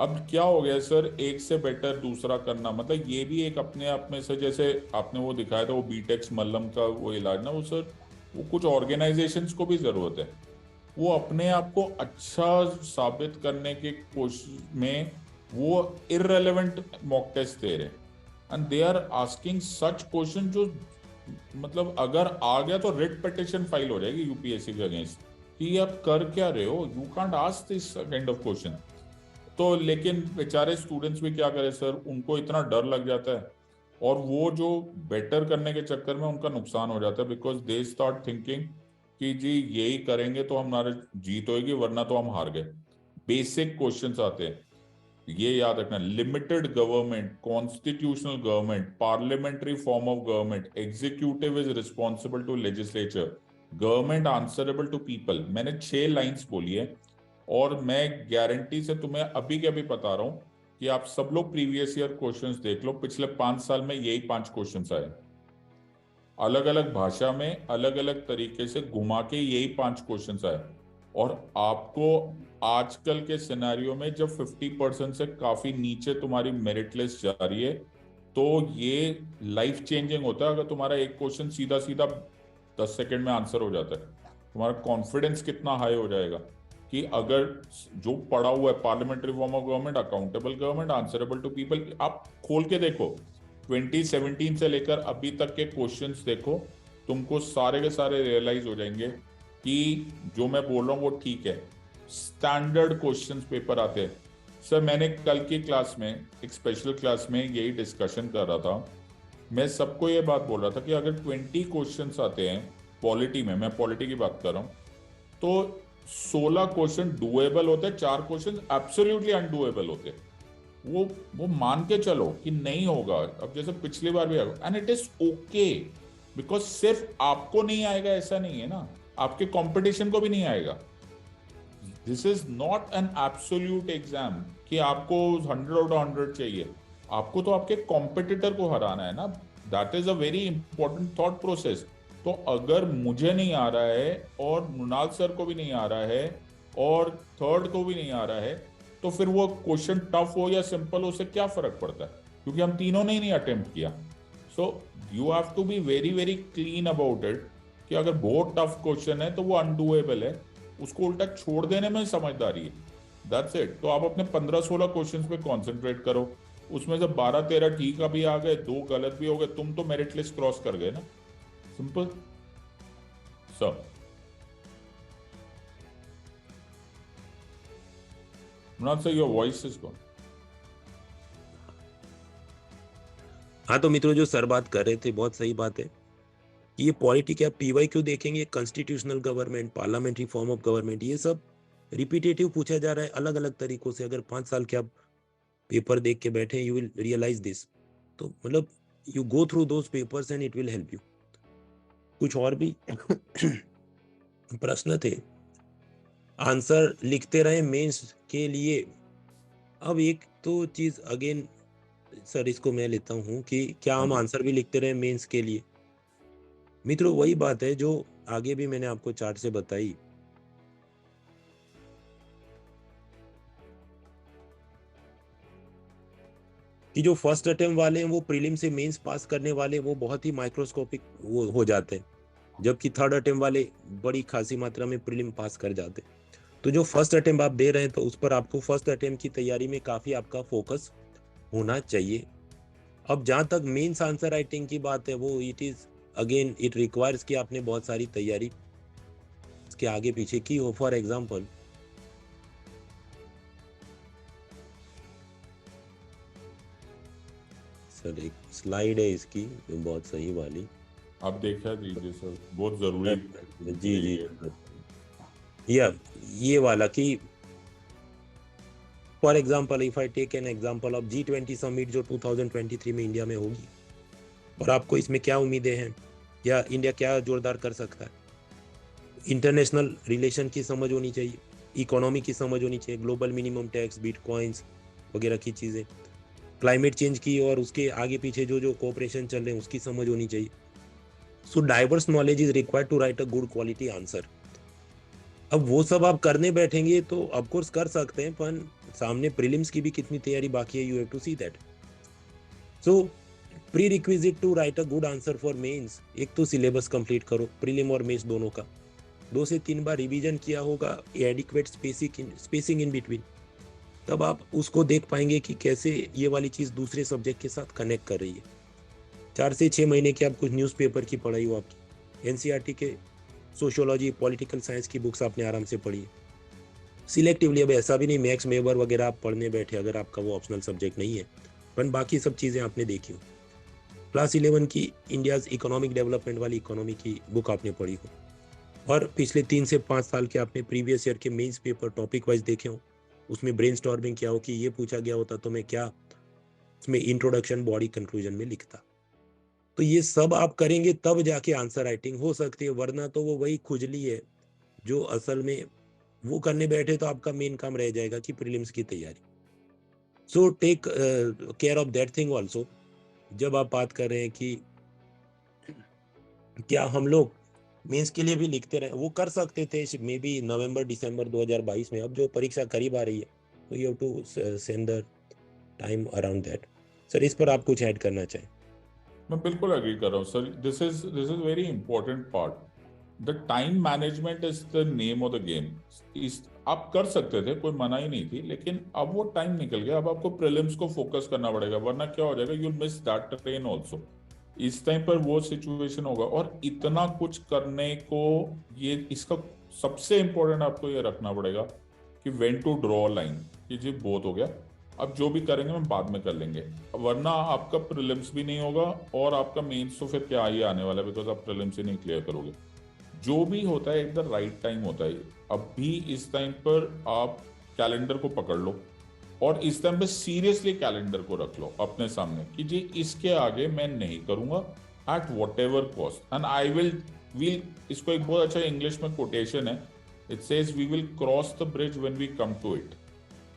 अब क्या हो गया सर, एक से बेटर दूसरा करना, मतलब ये भी एक अपने आप में से, जैसे आपने वो दिखाया था वो बीटेक्स मल्लम का वो इलाज ना, वो सर वो कुछ ऑर्गेनाइजेशंस को भी जरूरत है, वो अपने आप को अच्छा साबित करने के कोशिश में वो इररेलेवेंट मॉक टेस्ट दे रहे हैं and they are asking such question जो मतलब अगर आ गया तो रिट पिटिशन फाइल हो जाएगी यूपीएससी के अगेंस्ट कि आप कर क्या रहे हो, you can't ask this kind of question. तो लेकिन बेचारे स्टूडेंट्स भी क्या करें सर, उनको इतना डर लग जाता है और वो जो बेटर करने के चक्कर में उनका नुकसान हो जाता है, बिकॉज दे स्टार्ट थिंकिंग कि जी यही करेंगे तो हमारे जीत होगी वरना तो हम हार गए. बेसिक क्वेश्चंस आते हैं, ये याद रखना, limited government, constitutional government, parliamentary form of government, executive is responsible to legislature, government answerable to people. मैंने 6 लाइंस बोली है और मैं गारंटी से तुम्हें अभी के अभी बता रहा हूं कि आप सब लोग प्रीवियस ईयर क्वेश्चंस देख लो, पिछले 5 साल में यही 5 क्वेश्चंस आए, अलग अलग भाषा में अलग अलग तरीके से घुमा के यही 5 क्वेश्चंस आए. और आपको आजकल के सिनेरियो में जब 50% से काफी नीचे तुम्हारी मेरिट लिस्ट जा रही है, तो ये लाइफ चेंजिंग होता है. अगर तुम्हारा एक क्वेश्चन सीधा सीधा 10 सेकंड में आंसर हो जाता है, तुम्हारा कॉन्फिडेंस कितना हाई हो जाएगा कि अगर जो पढ़ा हुआ है parliamentary form of government, accountable government, answerable to people, आप खोल के देखो 2017 से लेकर अभी तक के क्वेश्चंस देखो, तुमको सारे के सारे रियलाइज हो जाएंगे कि जो मैं बोल रहा हूँ वो ठीक है. स्टैंडर्ड क्वेश्चंस पेपर आते हैं सर. मैंने कल की क्लास में, एक स्पेशल क्लास में यही डिस्कशन कर रहा था. मैं सबको ये बात बोल रहा था कि अगर 20 क्वेश्चंस आते हैं पॉलिटी में, मैं पॉलिटी की बात कर रहा हूँ, तो 16 क्वेश्चन डुएबल होते हैं, 4 क्वेश्चन एब्सोल्युटली अनडुएबल होते हैं। वो मान के चलो कि नहीं होगा, अब जैसे पिछली बार भी आएगा, and it is okay, because सिर्फ आपको नहीं आएगा ऐसा नहीं है ना, आपके कंपटीशन को भी नहीं आएगा। This is not an absolute exam कि आपको 100 आउट ऑफ 100 चाहिए, आपको तो आपके कॉम्पिटिटर को हराना है ना। That is a very important thought process. तो अगर मुझे नहीं आ रहा है और मृणाल सर को भी नहीं आ रहा है और थर्ड को भी नहीं आ रहा है, तो फिर वो क्वेश्चन टफ हो या सिंपल हो, उससे क्या फर्क पड़ता है, क्योंकि हम तीनों ने ही नहीं अटेम्प्ट किया। So you have to be very very clean about it कि अगर बहुत टफ क्वेश्चन है तो वो अनडूएबल है, उसको उल्टा छोड़ देने में समझदारी है। That's it. तो आप अपने 15-16 क्वेश्चंस पे कंसंट्रेट करो, उसमें से 12-13 ठीक अभी आ गए, 2 गलत भी हो गए, तुम तो मेरिट लिस्ट क्रॉस कर गए ना। Simple sir. Not say your voice is gone. हाँ तो मित्रों, जो सर बात कर रहे थे बहुत सही बात है कि ये पॉलिटिक या पीवाई क्यों देखेंगे, constitutional government, parliamentary form of government, ये सब रिपीटेटिव पूछा जा रहा है अलग अलग तरीकों से। अगर 5 साल के आप पेपर देख के बैठे, यू विल रियलाइज दिस। तो मतलब you go through those papers and it will help you. कुछ और भी प्रश्न थे, आंसर लिखते रहे मेंस के लिए। अब एक तो चीज अगेन सर, इसको मैं लेता हूं कि क्या हम आंसर भी लिखते रहे मेंस के लिए। मित्रों वही बात है जो आगे भी मैंने आपको चार्ट से बताई कि जो फर्स्ट अटेम्प्ट वाले हैं वो प्रीलिम से मेंस पास करने वाले वो बहुत ही माइक्रोस्कोपिक वो हो जाते हैं, जबकि थर्ड अटेम्प्ट वाले बड़ी खासी मात्रा में प्रीलिम पास कर जाते हैं। तो जो फर्स्ट अटेम्प्ट आप दे रहे हैं तो उस पर आपको फर्स्ट अटेम्प्ट की तैयारी में काफी आपका फोकस होना चाहिए। अब जहां तक मेंस आंसर राइटिंग की बात है, वो it is again it requires कि आपने बहुत सारी तैयारी इसके आगे पीछे की हो। फॉर एग्जांपल सर एक स्लाइड है इसकी जो बहुत सही वाली, आप देखा दीजिए सर, बहुत जरूरी। जी जी, या ये वाला कि for example if I take an example of G20 summit जो 2023 में इंडिया में होगी, और आपको इसमें क्या उम्मीदें हैं या इंडिया क्या जोरदार कर सकता है। इंटरनेशनल रिलेशन की समझ होनी चाहिए, इकोनॉमी की समझ होनी चाहिए, ग्लोबल मिनिमम टैक्स, बिटकॉइंस वगैरह की चीज़ें, क्लाइमेट चेंज की और उसके आगे पीछे जो जो कोऑपरेशन चल रहे हैं उसकी समझ होनी चाहिए। So diverse knowledge is required to write a good quality answer. अब वो सब आप करने बैठेंगे तो ऑफकोर्स कर सकते हैं, पर सामने प्रीलिम्स की भी कितनी तैयारी बाकी है, you have to see that. So prerequisite to write a good answer for mains, एक तो सिलेबस कंप्लीट करो प्रीलिम और मेंस दोनों का, 2 से 3 बार रिवीजन किया होगा, एडिक्वेट स्पेसिंग इन बिटवीन, तब आप उसको देख पाएंगे कि कैसे ये वाली चीज़ दूसरे सब्जेक्ट के साथ कनेक्ट कर रही है। 4 से 6 महीने की आप कुछ न्यूज़पेपर की पढ़ाई हो, आपकी एनसीईआरटी के सोशियोलॉजी पॉलिटिकल साइंस की बुक्स आपने आराम से पढ़ी है सिलेक्टिवली। अब ऐसा भी नहीं मैक्स मेबर वगैरह आप पढ़ने बैठे अगर आपका वो ऑप्शनल सब्जेक्ट नहीं है, पर बाकी सब चीज़ें आपने देखी हो। क्लास 11 की इंडियाज इकोनॉमिक डेवलपमेंट वाली इकोनॉमी की बुक आपने पढ़ी हो, और पिछले 3 से 5 साल के आपने प्रीवियस ईयर के मेंस पेपर टॉपिक वाइज देखे हो, उसमें ब्रेनस्टॉर्मिंग किया हो कि ये पूछा गया होता तो मैं क्या उसमें इंट्रोडक्शन बॉडी कंक्लूजन में लिखता। तो ये सब आप करेंगे तब जाके आंसर राइटिंग हो सकती है, वरना तो वो वही खुजली है जो असल में वो करने बैठे तो आपका मेन काम रह जाएगा कि प्रीलिम्स की तैयारी। So take care of that thing also. जब आप बात कर रहे हैं कि क्या हम लोग मेंस के लिए भी लिखते रहे, वो कर सकते थे मे बी नवंबर दिसंबर 2022 में। अब जो परीक्षा करीब आ रही है तो you have to send the time around that. Sir इस पर आप कुछ ऐड करना चाहें? मैं बिल्कुल एग्री कर रहा हूँ sir, this is very important part. The time management is the name of the game. इस आप कर सकते थे, कोई मना ही नहीं थी, लेकिन अब वो टाइम निकल गया, अब आपको प्रीलिम्स को फोकस करना पड़ेगा, वरना क्या हो जाएगा, you will miss that train also. इस टाइम पर वो सिचुएशन होगा, और इतना कुछ करने को ये इसका सबसे इंपॉर्टेंट आपको ये रखना पड़ेगा कि व्हेन टू ड्रॉ लाइन, कि जी बहुत हो गया, अब जो भी करेंगे हम बाद में कर लेंगे, वरना आपका प्रीलिम्स भी नहीं होगा और आपका मेंस तो फिर क्या ही आने वाला है, बिकॉज आप प्रीलिम्स ही नहीं क्लियर करोगे। जो भी होता है एट द राइट टाइम होता है। अब भी इस टाइम पर आप कैलेंडर को पकड़ लो और इस टाइम पे सीरियसली कैलेंडर को रख लो अपने सामने कि जी इसके आगे मैं नहीं करूंगा at whatever cost, and I will इसको एक बहुत अच्छा इंग्लिश में कोटेशन है, it says we will cross the bridge when we come to it.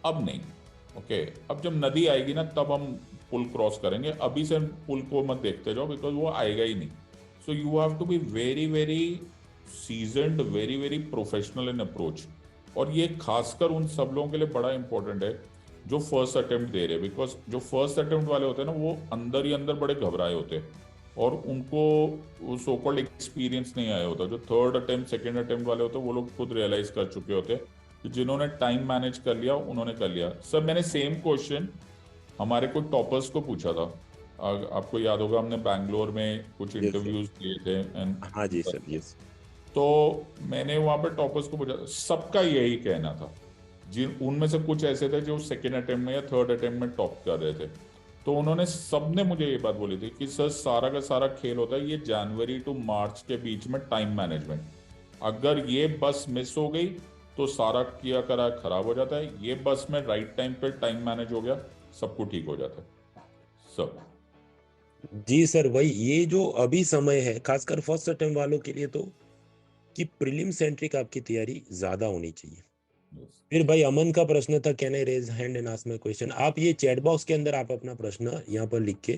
अब नहीं, ओके अब जब नदी आएगी ना तब हम पुल क्रॉस करेंगे, अभी से पुल को मत देखते जाओ बिकॉज वो आएगा ही नहीं। So you have to be very very seasoned, very very professional in approach. और ये खासकर उन सब लोगों के लिए बड़ा इंपॉर्टेंट है जो फर्स्ट अटेम्प्ट दे रहे हैं, बिकॉज जो फर्स्ट अटेम्प्ट वाले होते हैं ना वो अंदर ही अंदर बड़े घबराए होते हैं और उनको सो कॉल्ड एक्सपीरियंस नहीं आया होता। जो थर्ड अटेम्प्ट सेकेंड अटेम्प्ट वाले होते हैं वो लोग खुद रियलाइज कर चुके होते हैं कि जिन्होंने टाइम मैनेज कर लिया उन्होंने कर लिया। सर मैंने सेम क्वेश्चन हमारे कुछ टॉपर्स को पूछा था, आपको याद होगा हमने बैंगलोर में कुछ Yes, sir. इंटरव्यूज किए थे एंड हाँ जी सर, यस। तो मैंने वहां पे टॉपर्स को पूछा, सबका यही कहना था। जिन उनमें से कुछ ऐसे थे जो सेकेंड अटेम्प्ट में या थर्ड अटेम्प्ट में टॉप कर रहे थे, तो उन्होंने सबने मुझे ये बात बोली थी कि सर सारा का सारा खेल होता है ये जनवरी टू मार्च के बीच में टाइम मैनेजमेंट। अगर ये बस मिस हो गई तो सारा किया करा खराब हो जाता है, ये बस में राइट टाइम पे टाइम मैनेज हो गया सब कुछ ठीक हो जाता है सब। जी सर, वही ये जो अभी समय है खासकर फर्स्ट अटेम्प्ट वालों के लिए तो कि प्रीलिम सेंट्रिक आपकी तैयारी ज्यादा होनी चाहिए। फिर भाई अमन का प्रश्न था can I raise hand and ask my question. आप ये चैट बॉक्स के अंदर आप अपना प्रश्न यहाँ पर लिख के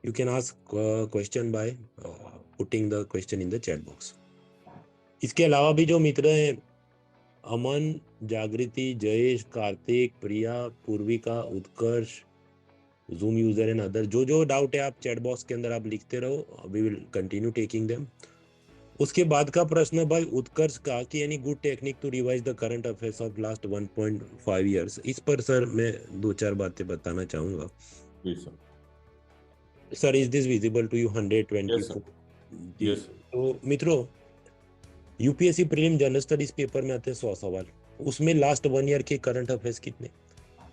you can ask question by putting the question in the chat box. इसके अलावा भी जो मित्र हैं Aman, Jagriti, Jayesh, Kartik, Priya, Purvika, Utkarsh, Zoom user and other, जो डाउट है आप चैट बॉक्स के अंदर आप लिखते रहो, we will continue taking them. उसके बाद का प्रश्न भाई उत्कर्ष का कि any good technique to revise the current affairs of last 1.5 years. इस पर सर मैं 2-4 बातें बताना चाहूंगा। Sir is this visible to you 124? जी। Yes. तो मित्रों UPSC prelim general studies paper में आते हैं 100 सवाल, उसमें लास्ट 1 ईयर के करंट अफेयर्स कितने?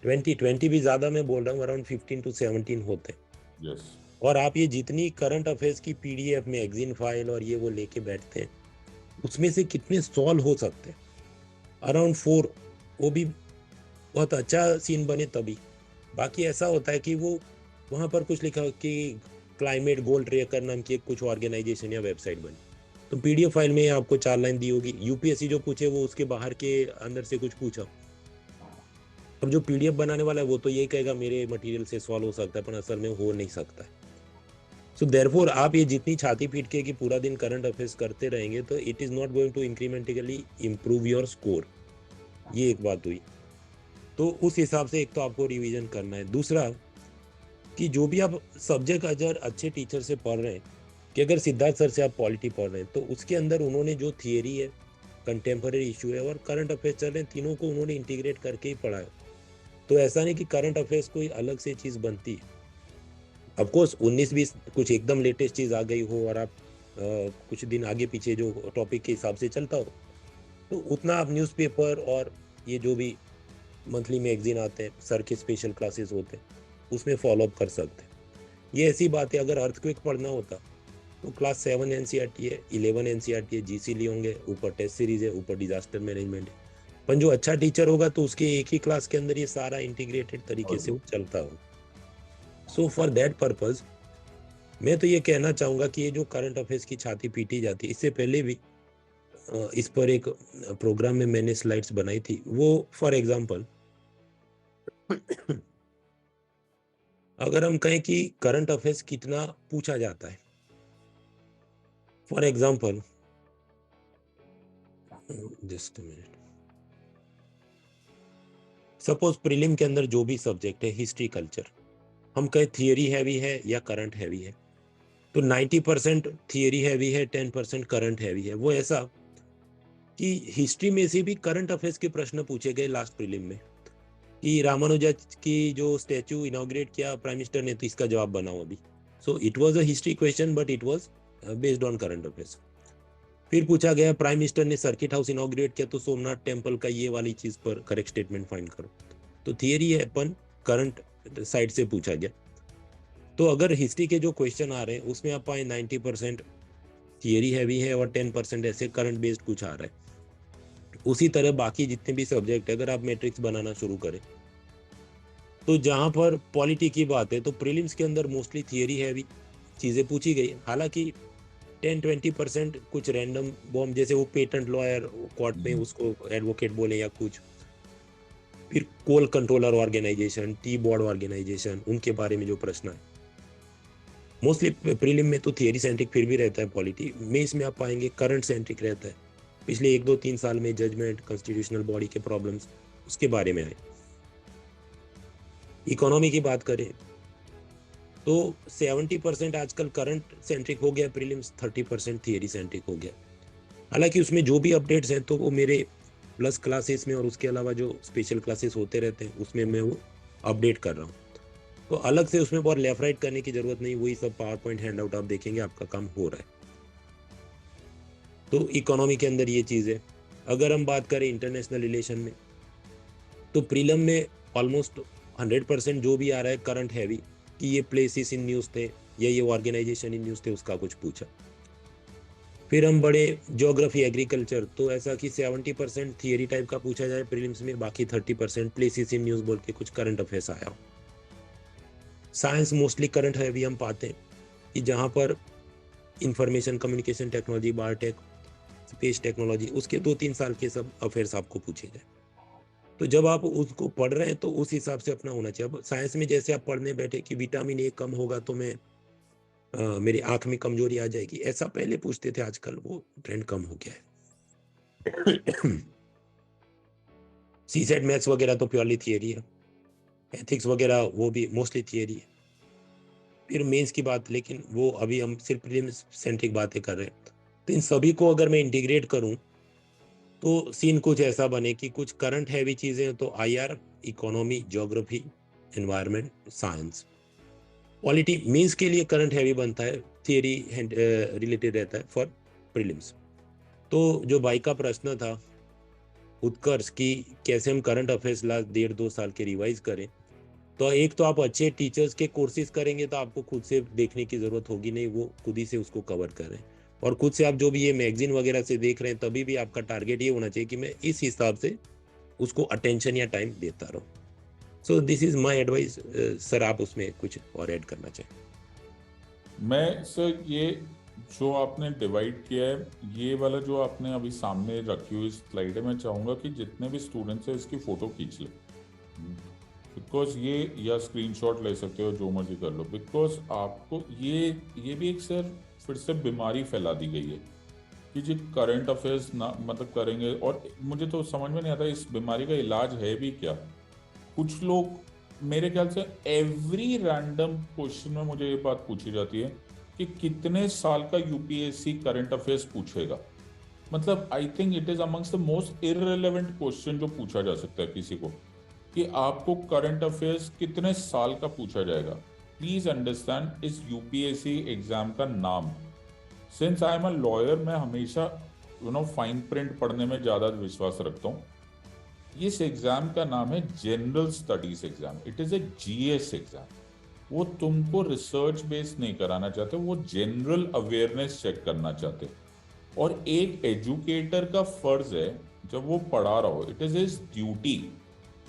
20 भी ज्यादा मैं बोल रहा हूँ, अराउंड 15 to 17 होते हैं। Yes. और आप ये जितनी करंट अफेयर्स की पीडीएफ में एग्जिन फाइल और ये वो लेके बैठते हैं उसमें से कितने सॉल्व हो सकते हैं? अराउंड 4, वो भी बहुत अच्छा सीन बने तभी। बाकी ऐसा होता है कि वो वहाँ पर कुछ लिखा कि क्लाइमेट गोल ट्रेकर नाम की कुछ ऑर्गेनाइजेशन या वेबसाइट बनी, तो पीडीएफ फाइल में आपको 4 लाइन दी होगी। यूपीएससी जो पूछे वो उसके बाहर के अंदर से कुछ पूछा। अब जो पीडीएफ बनाने वाला है वो तो यही कहेगा मेरे मटेरियल से सॉल्व हो सकता है, पर असल में हो नहीं सकता है। सो देयरफॉर आप ये जितनी छाती पीट के कि पूरा दिन करंट अफेयर्स करते रहेंगे तो it is not going to incrementally improve your score. ये एक बात हुई। तो उस हिसाब से एक तो आपको रिवीजन करना है। दूसरा कि जो भी आप सब्जेक्ट अगर अच्छे टीचर से पढ़ रहे हैं, कि अगर सिद्धार्थ सर से आप पॉलिटी पढ़ रहे हैं तो उसके अंदर उन्होंने जो थियरी है, कंटेम्पररी इशू है और करंट अफेयर्स चल रहे हैं, तीनों को उन्होंने इंटीग्रेट करके ही पढ़ा है। तो ऐसा नहीं कि करंट अफेयर्स कोई अलग से चीज़ बनती है। ऑफकोर्स 19-20 कुछ एकदम लेटेस्ट चीज़ आ गई हो और आप कुछ दिन आगे पीछे जो टॉपिक के हिसाब से चलता हो तो उतना आप न्यूज़पेपर और ये जो भी मंथली मैगजीन आते हैं, सर के स्पेशल क्लासेस होते हैं, उसमें फॉलोअप कर सकते हैं। ये ऐसी बात है, अगर अर्थक्वेक पढ़ना होता तो क्लास 7 एनसीईआरटी है, 11 एनसीईआरटी है, जीसी लिए होंगे, ऊपर टेस्ट सीरीज है, ऊपर डिजास्टर मैनेजमेंट है। पर जो अच्छा टीचर होगा तो उसके एक ही क्लास के अंदर ये सारा इंटीग्रेटेड तरीके से वो चलता हो। सो फॉर दैट पर्पज मैं तो ये कहना चाहूँगा कि ये जो करंट अफेयर्स की छाती पीटी जाती है, इससे पहले भी इस पर एक प्रोग्राम में मैंने स्लाइड्स बनाई थी। वो फॉर एग्जांपल अगर हम कहें कि करंट अफेयर्स कितना पूछा जाता है, for example just minute, suppose prelim के अंदर जो भी सब्जेक्ट है हिस्ट्री कल्चर, हम कहें थियरी हैवी है या करंट हैवी है, तो 90% थियरी हैवी है, 10% करंट हैवी है। वो ऐसा कि हिस्ट्री में से भी करंट अफेयर्स के प्रश्न पूछे गए लास्ट प्रीलिम में कि रामानुजा की जो स्टैचू इनॉग्रेट किया प्राइम मिनिस्टर ने, तो इसका जवाब बनाओ अभी। So it was a history question but it was based on current affairs. फिर पूछा गया प्राइम मिनिस्टर ने सर्किट हाउस इनॉग्रेट किया तो सोमनाथ टेम्पल का ये वाली चीज पर करेक्ट स्टेटमेंट फाइंड करो, तो थियरी है अपन करंट साइड से पूछा गया। तो अगर हिस्ट्री के जो क्वेश्चन आ रहे हैं उसमें आप पाए 90% थियरी हैवी है और 10% ऐसे करंट बेस्ड कुछ आ रहा है। उसी तरह बाकी जितने भी सब्जेक्ट है, अगर आप मैट्रिक्स बनाना शुरू करें तो जहां पर पॉलिटी की बात है तो प्रीलिम्स के अंदर मोस्टली थियरी हैवी चीजें पूछी गई। हालांकि 10-20% कुछ रैंडम बॉम्ब, जैसे वो पेटेंट लॉयर कोर्ट में उसको एडवोकेट बोले या कुछ, फिर coal controller organisation, tea board organisation, उनके बारे में जो प्रश्न है मोस्टली प्रीलिम में तो थियरी सेंट्रिक फिर भी रहता है। पॉलिटी में इसमें आप पाएंगे करंट सेंट्रिक रहता है। पिछले 1-2-3 साल में जजमेंट, कॉन्स्टिट्यूशनल बॉडी के प्रॉब्लम्स, उसके बारे में आए। इकोनॉमी की बात करें तो 70% आजकल करंट सेंट्रिक हो गया प्रीलिम्स, 30% थियरी सेंट्रिक हो गया। हालांकि उसमें जो भी अपडेट्स हैं तो वो मेरे प्लस क्लासेस में और उसके अलावा जो स्पेशल क्लासेस होते रहते हैं उसमें मैं वो अपडेट कर रहा हूँ। तो अलग से उसमें बहुत लेफ्ट राइट करने की जरूरत नहीं, वही सब पावर पॉइंट हैंड आउट आप देखेंगे, आपका काम हो रहा है। तो इकोनॉमी के अंदर ये चीज़ है। अगर हम बात करें इंटरनेशनल रिलेशन में तो प्रीलम में ऑलमोस्ट 100% जो भी आ रहा है करंट हैवी, कि ये प्लेसेस इन न्यूज़ थे या ये ऑर्गेनाइजेशन इन न्यूज़ थे, उसका कुछ पूछा। फिर हम बड़े ज्योग्राफी, एग्रीकल्चर, तो ऐसा कि 70% थियरी टाइप का पूछा जाए प्रीलिम्स में, बाकी 30% प्लेसेस इन न्यूज़ बोल के कुछ करंट अफेयर्स आया हो। साइंस मोस्टली करंट हैवी हम पाते हैं, कि जहाँ पर information communication technology, biotech, space technology, उसके 2-3 साल के सब अफेयर्स आपको पूछे जाए। तो जब आप उसको पढ़ रहे हैं तो उस हिसाब से अपना होना चाहिए। अब साइंस में जैसे आप पढ़ने बैठे कि विटामिन ए कम होगा तो मैं मेरी आंख में कमजोरी आ जाएगी, ऐसा पहले पूछते थे, आजकल वो ट्रेंड कम हो गया है। सीसेट मैथ्स वगैरह तो प्योरली थियरी है, एथिक्स वगैरह वो भी मोस्टली थियरी है। फिर मेंस की बात, लेकिन वो अभी हम सिर्फ प्रीलिम्स सेंट्रिक बातें कर रहे हैं। तो इन सभी को अगर मैं इंटीग्रेट करूं तो सीन कुछ ऐसा बने कि कुछ करंट हैवी चीजें तो IR, economy, geography, environment, science, polity means के लिए करंट हैवी बनता है, थियरी रिलेटेड रहता है फॉर प्रीलिम्स। तो जो भाई का प्रश्न था उत्कर्ष की कैसे हम करंट अफेयर्स लास्ट 1.5-2 साल के रिवाइज करें, तो एक तो आप अच्छे टीचर्स के कोर्सेज करेंगे तो आपको खुद से देखने की जरूरत होगी नहीं, वो खुद ही से उसको कवर करें। और खुद से आप जो भी ये मैगजीन वगैरह से देख रहे हैं तभी भी आपका टारगेट ये होना चाहिए कि मैं इस हिसाब से उसको अटेंशन या टाइम देता रहूं। सो this is my advice. Sir आप उसमें कुछ और ऐड करना चाहें? मैं सर ये जो आपने डिवाइड किया है, ये वाला जो आपने अभी सामने रखी हुई स्लाइड है, मैं चाहूँगा कि जितने भी स्टूडेंट्स हैं इसकी फ़ोटो खींच ले, बिकॉज ये, या स्क्रीनशॉट ले सकते हो, जो मर्जी कर लो, बिकॉज आपको ये भी एक सर फिर से बीमारी फैला दी गई है कि जी करंट अफेयर्स ना मतलब करेंगे, और मुझे तो समझ में नहीं आता इस बीमारी का इलाज है भी क्या। कुछ लोग, मेरे ख्याल से एवरी रैंडम क्वेश्चन में मुझे ये बात पूछी जाती है कि कितने साल का यूपीएससी करंट अफेयर्स पूछेगा। मतलब I think it is amongst the most irrelevant question जो पूछा जा सकता है किसी को, कि आपको करंट अफेयर्स कितने साल का पूछा जाएगा। प्लीज अंडरस्टैंड इस यूपीएससी एग्जाम का नाम, since I am a lawyer, मैं हमेशा फाइन प्रिंट पढ़ने में ज्यादा विश्वास रखता हूँ। इस एग्जाम का नाम है general studies exam, it is a GS exam. वो तुमको रिसर्च बेस्ड नहीं कराना चाहते, वो जनरल अवेयरनेस चेक करना चाहते। और एक एजुकेटर का फर्ज है जब वो पढ़ा रहा हो, इट इज हिज ड्यूटी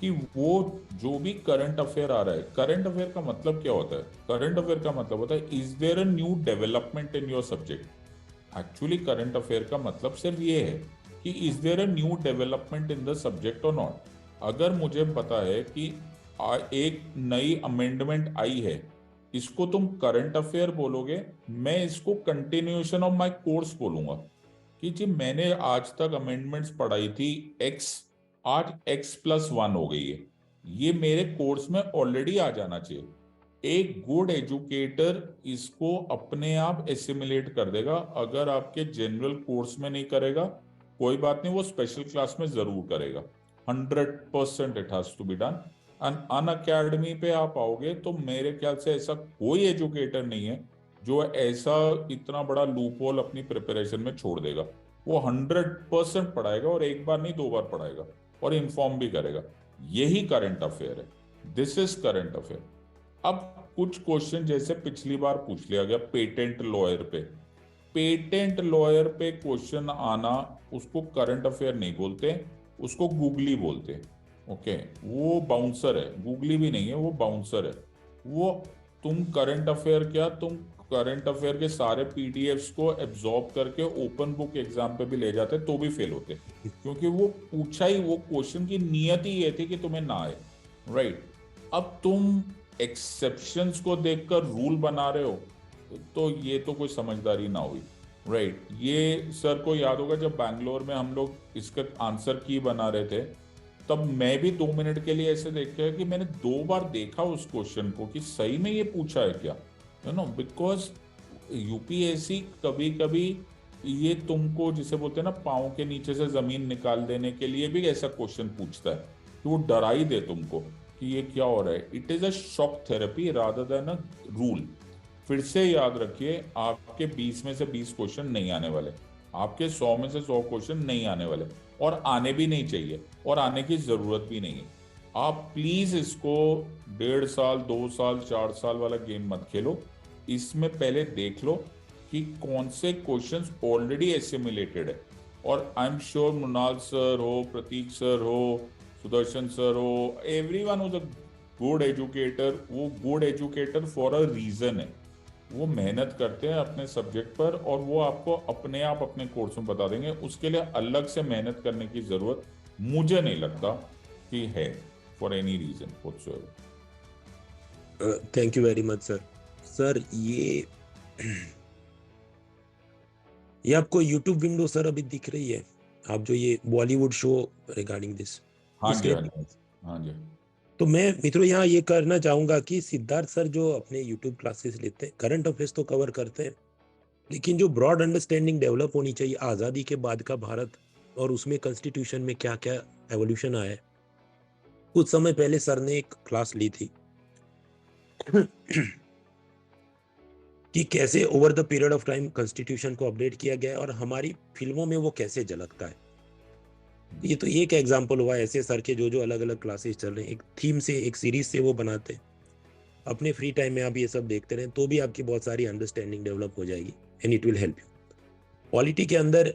कि वो जो भी करंट अफेयर आ रहा है, करंट अफेयर का मतलब क्या होता है? करंट अफेयर का मतलब होता है is there a new development in your subject. Actually current affair का मतलब सिर्फ ये है कि is there a new development in the subject और नॉट। अगर मुझे पता है कि एक नई अमेंडमेंट आई है, इसको तुम करंट अफेयर बोलोगे, मैं इसको कंटिन्यूएशन ऑफ माय कोर्स बोलूंगा कि जी मैंने आज तक अमेंडमेंट्स पढ़ाई थी एक्स, आज x+1 हो गई है, ये मेरे कोर्स में ऑलरेडी आ जाना चाहिए। एक गुड एजुकेटर इसको अपने आप एसिमुलेट कर देगा। अगर आपके जनरल कोर्स में नहीं करेगा कोई बात नहीं, वो स्पेशल क्लास में जरूर करेगा। 100% it has to be done. And Unacademy पे आप आओगे तो मेरे ख्याल से ऐसा कोई एजुकेटर नहीं है जो ऐसा इतना बड़ा लूप होल अपनी प्रिपरेशन में छोड़ देगा। वो 100% पढ़ाएगा, और एक बार नहीं 2 बार पढ़ाएगा, और इन्फॉर्म भी करेगा। यही करंट अफेयर है, दिस इज करंट अफेयर। अब कुछ क्वेश्चन जैसे पिछली बार पूछ लिया गया पेटेंट लॉयर पे, पेटेंट लॉयर पे क्वेश्चन आना, उसको करंट अफेयर नहीं बोलते, उसको गूगली बोलते। ओके, वो बाउंसर है, गूगली भी नहीं है, वो बाउंसर है। वो तुम करंट अफेयर क्या, तुम करंट अफेयर के सारे पीडीएफ्स को एब्जॉर्ब करके ओपन बुक एग्जाम पे भी ले जाते तो भी फेल होते, क्योंकि वो पूछा ही, वो क्वेश्चन की नियत ही ये थी कि तुम्हें ना आए। राइट। अब तुम एक्सेप्शंस को देखकर रूल बना रहे हो, तो ये तो कोई समझदारी ना हुई। राइट। ये सर को याद होगा जब बैंगलोर में हम लोग इसका आंसर की बना रहे थे, तब मैं भी 2 मिनट के लिए ऐसे देखा कि मैंने 2 बार देखा उस क्वेश्चन को कि सही में ये पूछा है क्या, यू नो, बिकॉज यूपीएससी कभी कभी ये तुमको जिसे बोलते हैं ना, पाँव के नीचे से जमीन निकाल देने के लिए भी ऐसा क्वेश्चन पूछता है कि वो डरा ही दे तुमको कि ये क्या हो रहा है। It is a shock therapy rather than a rule. फिर से याद रखिए, आपके 20 में से 20 क्वेश्चन नहीं आने वाले, आपके 100 में से 100 क्वेश्चन नहीं आने वाले, और आने भी नहीं चाहिए, और आने की जरूरत भी नहीं है। आप प्लीज इसको 1.5 साल 2 साल 4 साल वाला गेम मत खेलो। इसमें पहले देख लो कि कौन से क्वेश्चंस ऑलरेडी एसिमुलेटेड है। और I am sure Mrinal sir हो, प्रतीक सर हो, सुदर्शन सर हो, everyone who is a good educator, वो good educator for a reason है। वो मेहनत करते हैं अपने सब्जेक्ट पर, और वो आपको अपने आप अपने कोर्स में बता देंगे। उसके लिए अलग से मेहनत करने की जरूरत मुझे नहीं लगता कि है, for any reason whatsoever. Thank you very much sir. Sir ये आपको यूट्यूब विंडो सर अभी दिख रही है, आप जो ये बॉलीवुड शो रिगार्डिंग दिस हाँ जी, हाँ स्क्रिप्ट। जी, हाँ जी। तो मैं मित्रों यहाँ ये करना चाहूंगा कि सिद्धार्थ सर जो अपने यूट्यूब क्लासेस लेते हैं, करंट अफेयर्स तो कवर करते हैं, लेकिन जो ब्रॉड अंडरस्टैंडिंग डेवलप होनी चाहिए आज़ादी के बाद का भारत, और उसमें कॉन्स्टिट्यूशन में क्या क्या एवोल्यूशन आया है। कुछ समय पहले सर ने एक क्लास ली थी कि कैसे over the period of time constitution को अपडेट किया गया है और हमारी फिल्मों में वो कैसे झलकता है। ये तो एक एग्जांपल हुआ, ऐसे सर के जो जो अलग अलग क्लासेस चल रहे हैं, एक थीम से, एक सीरीज से वो बनाते हैं। अपने फ्री टाइम में आप ये सब देखते रहें तो भी आपकी बहुत सारी अंडरस्टैंडिंग डेवलप हो जाएगी, and it will help you. Polity के अंदर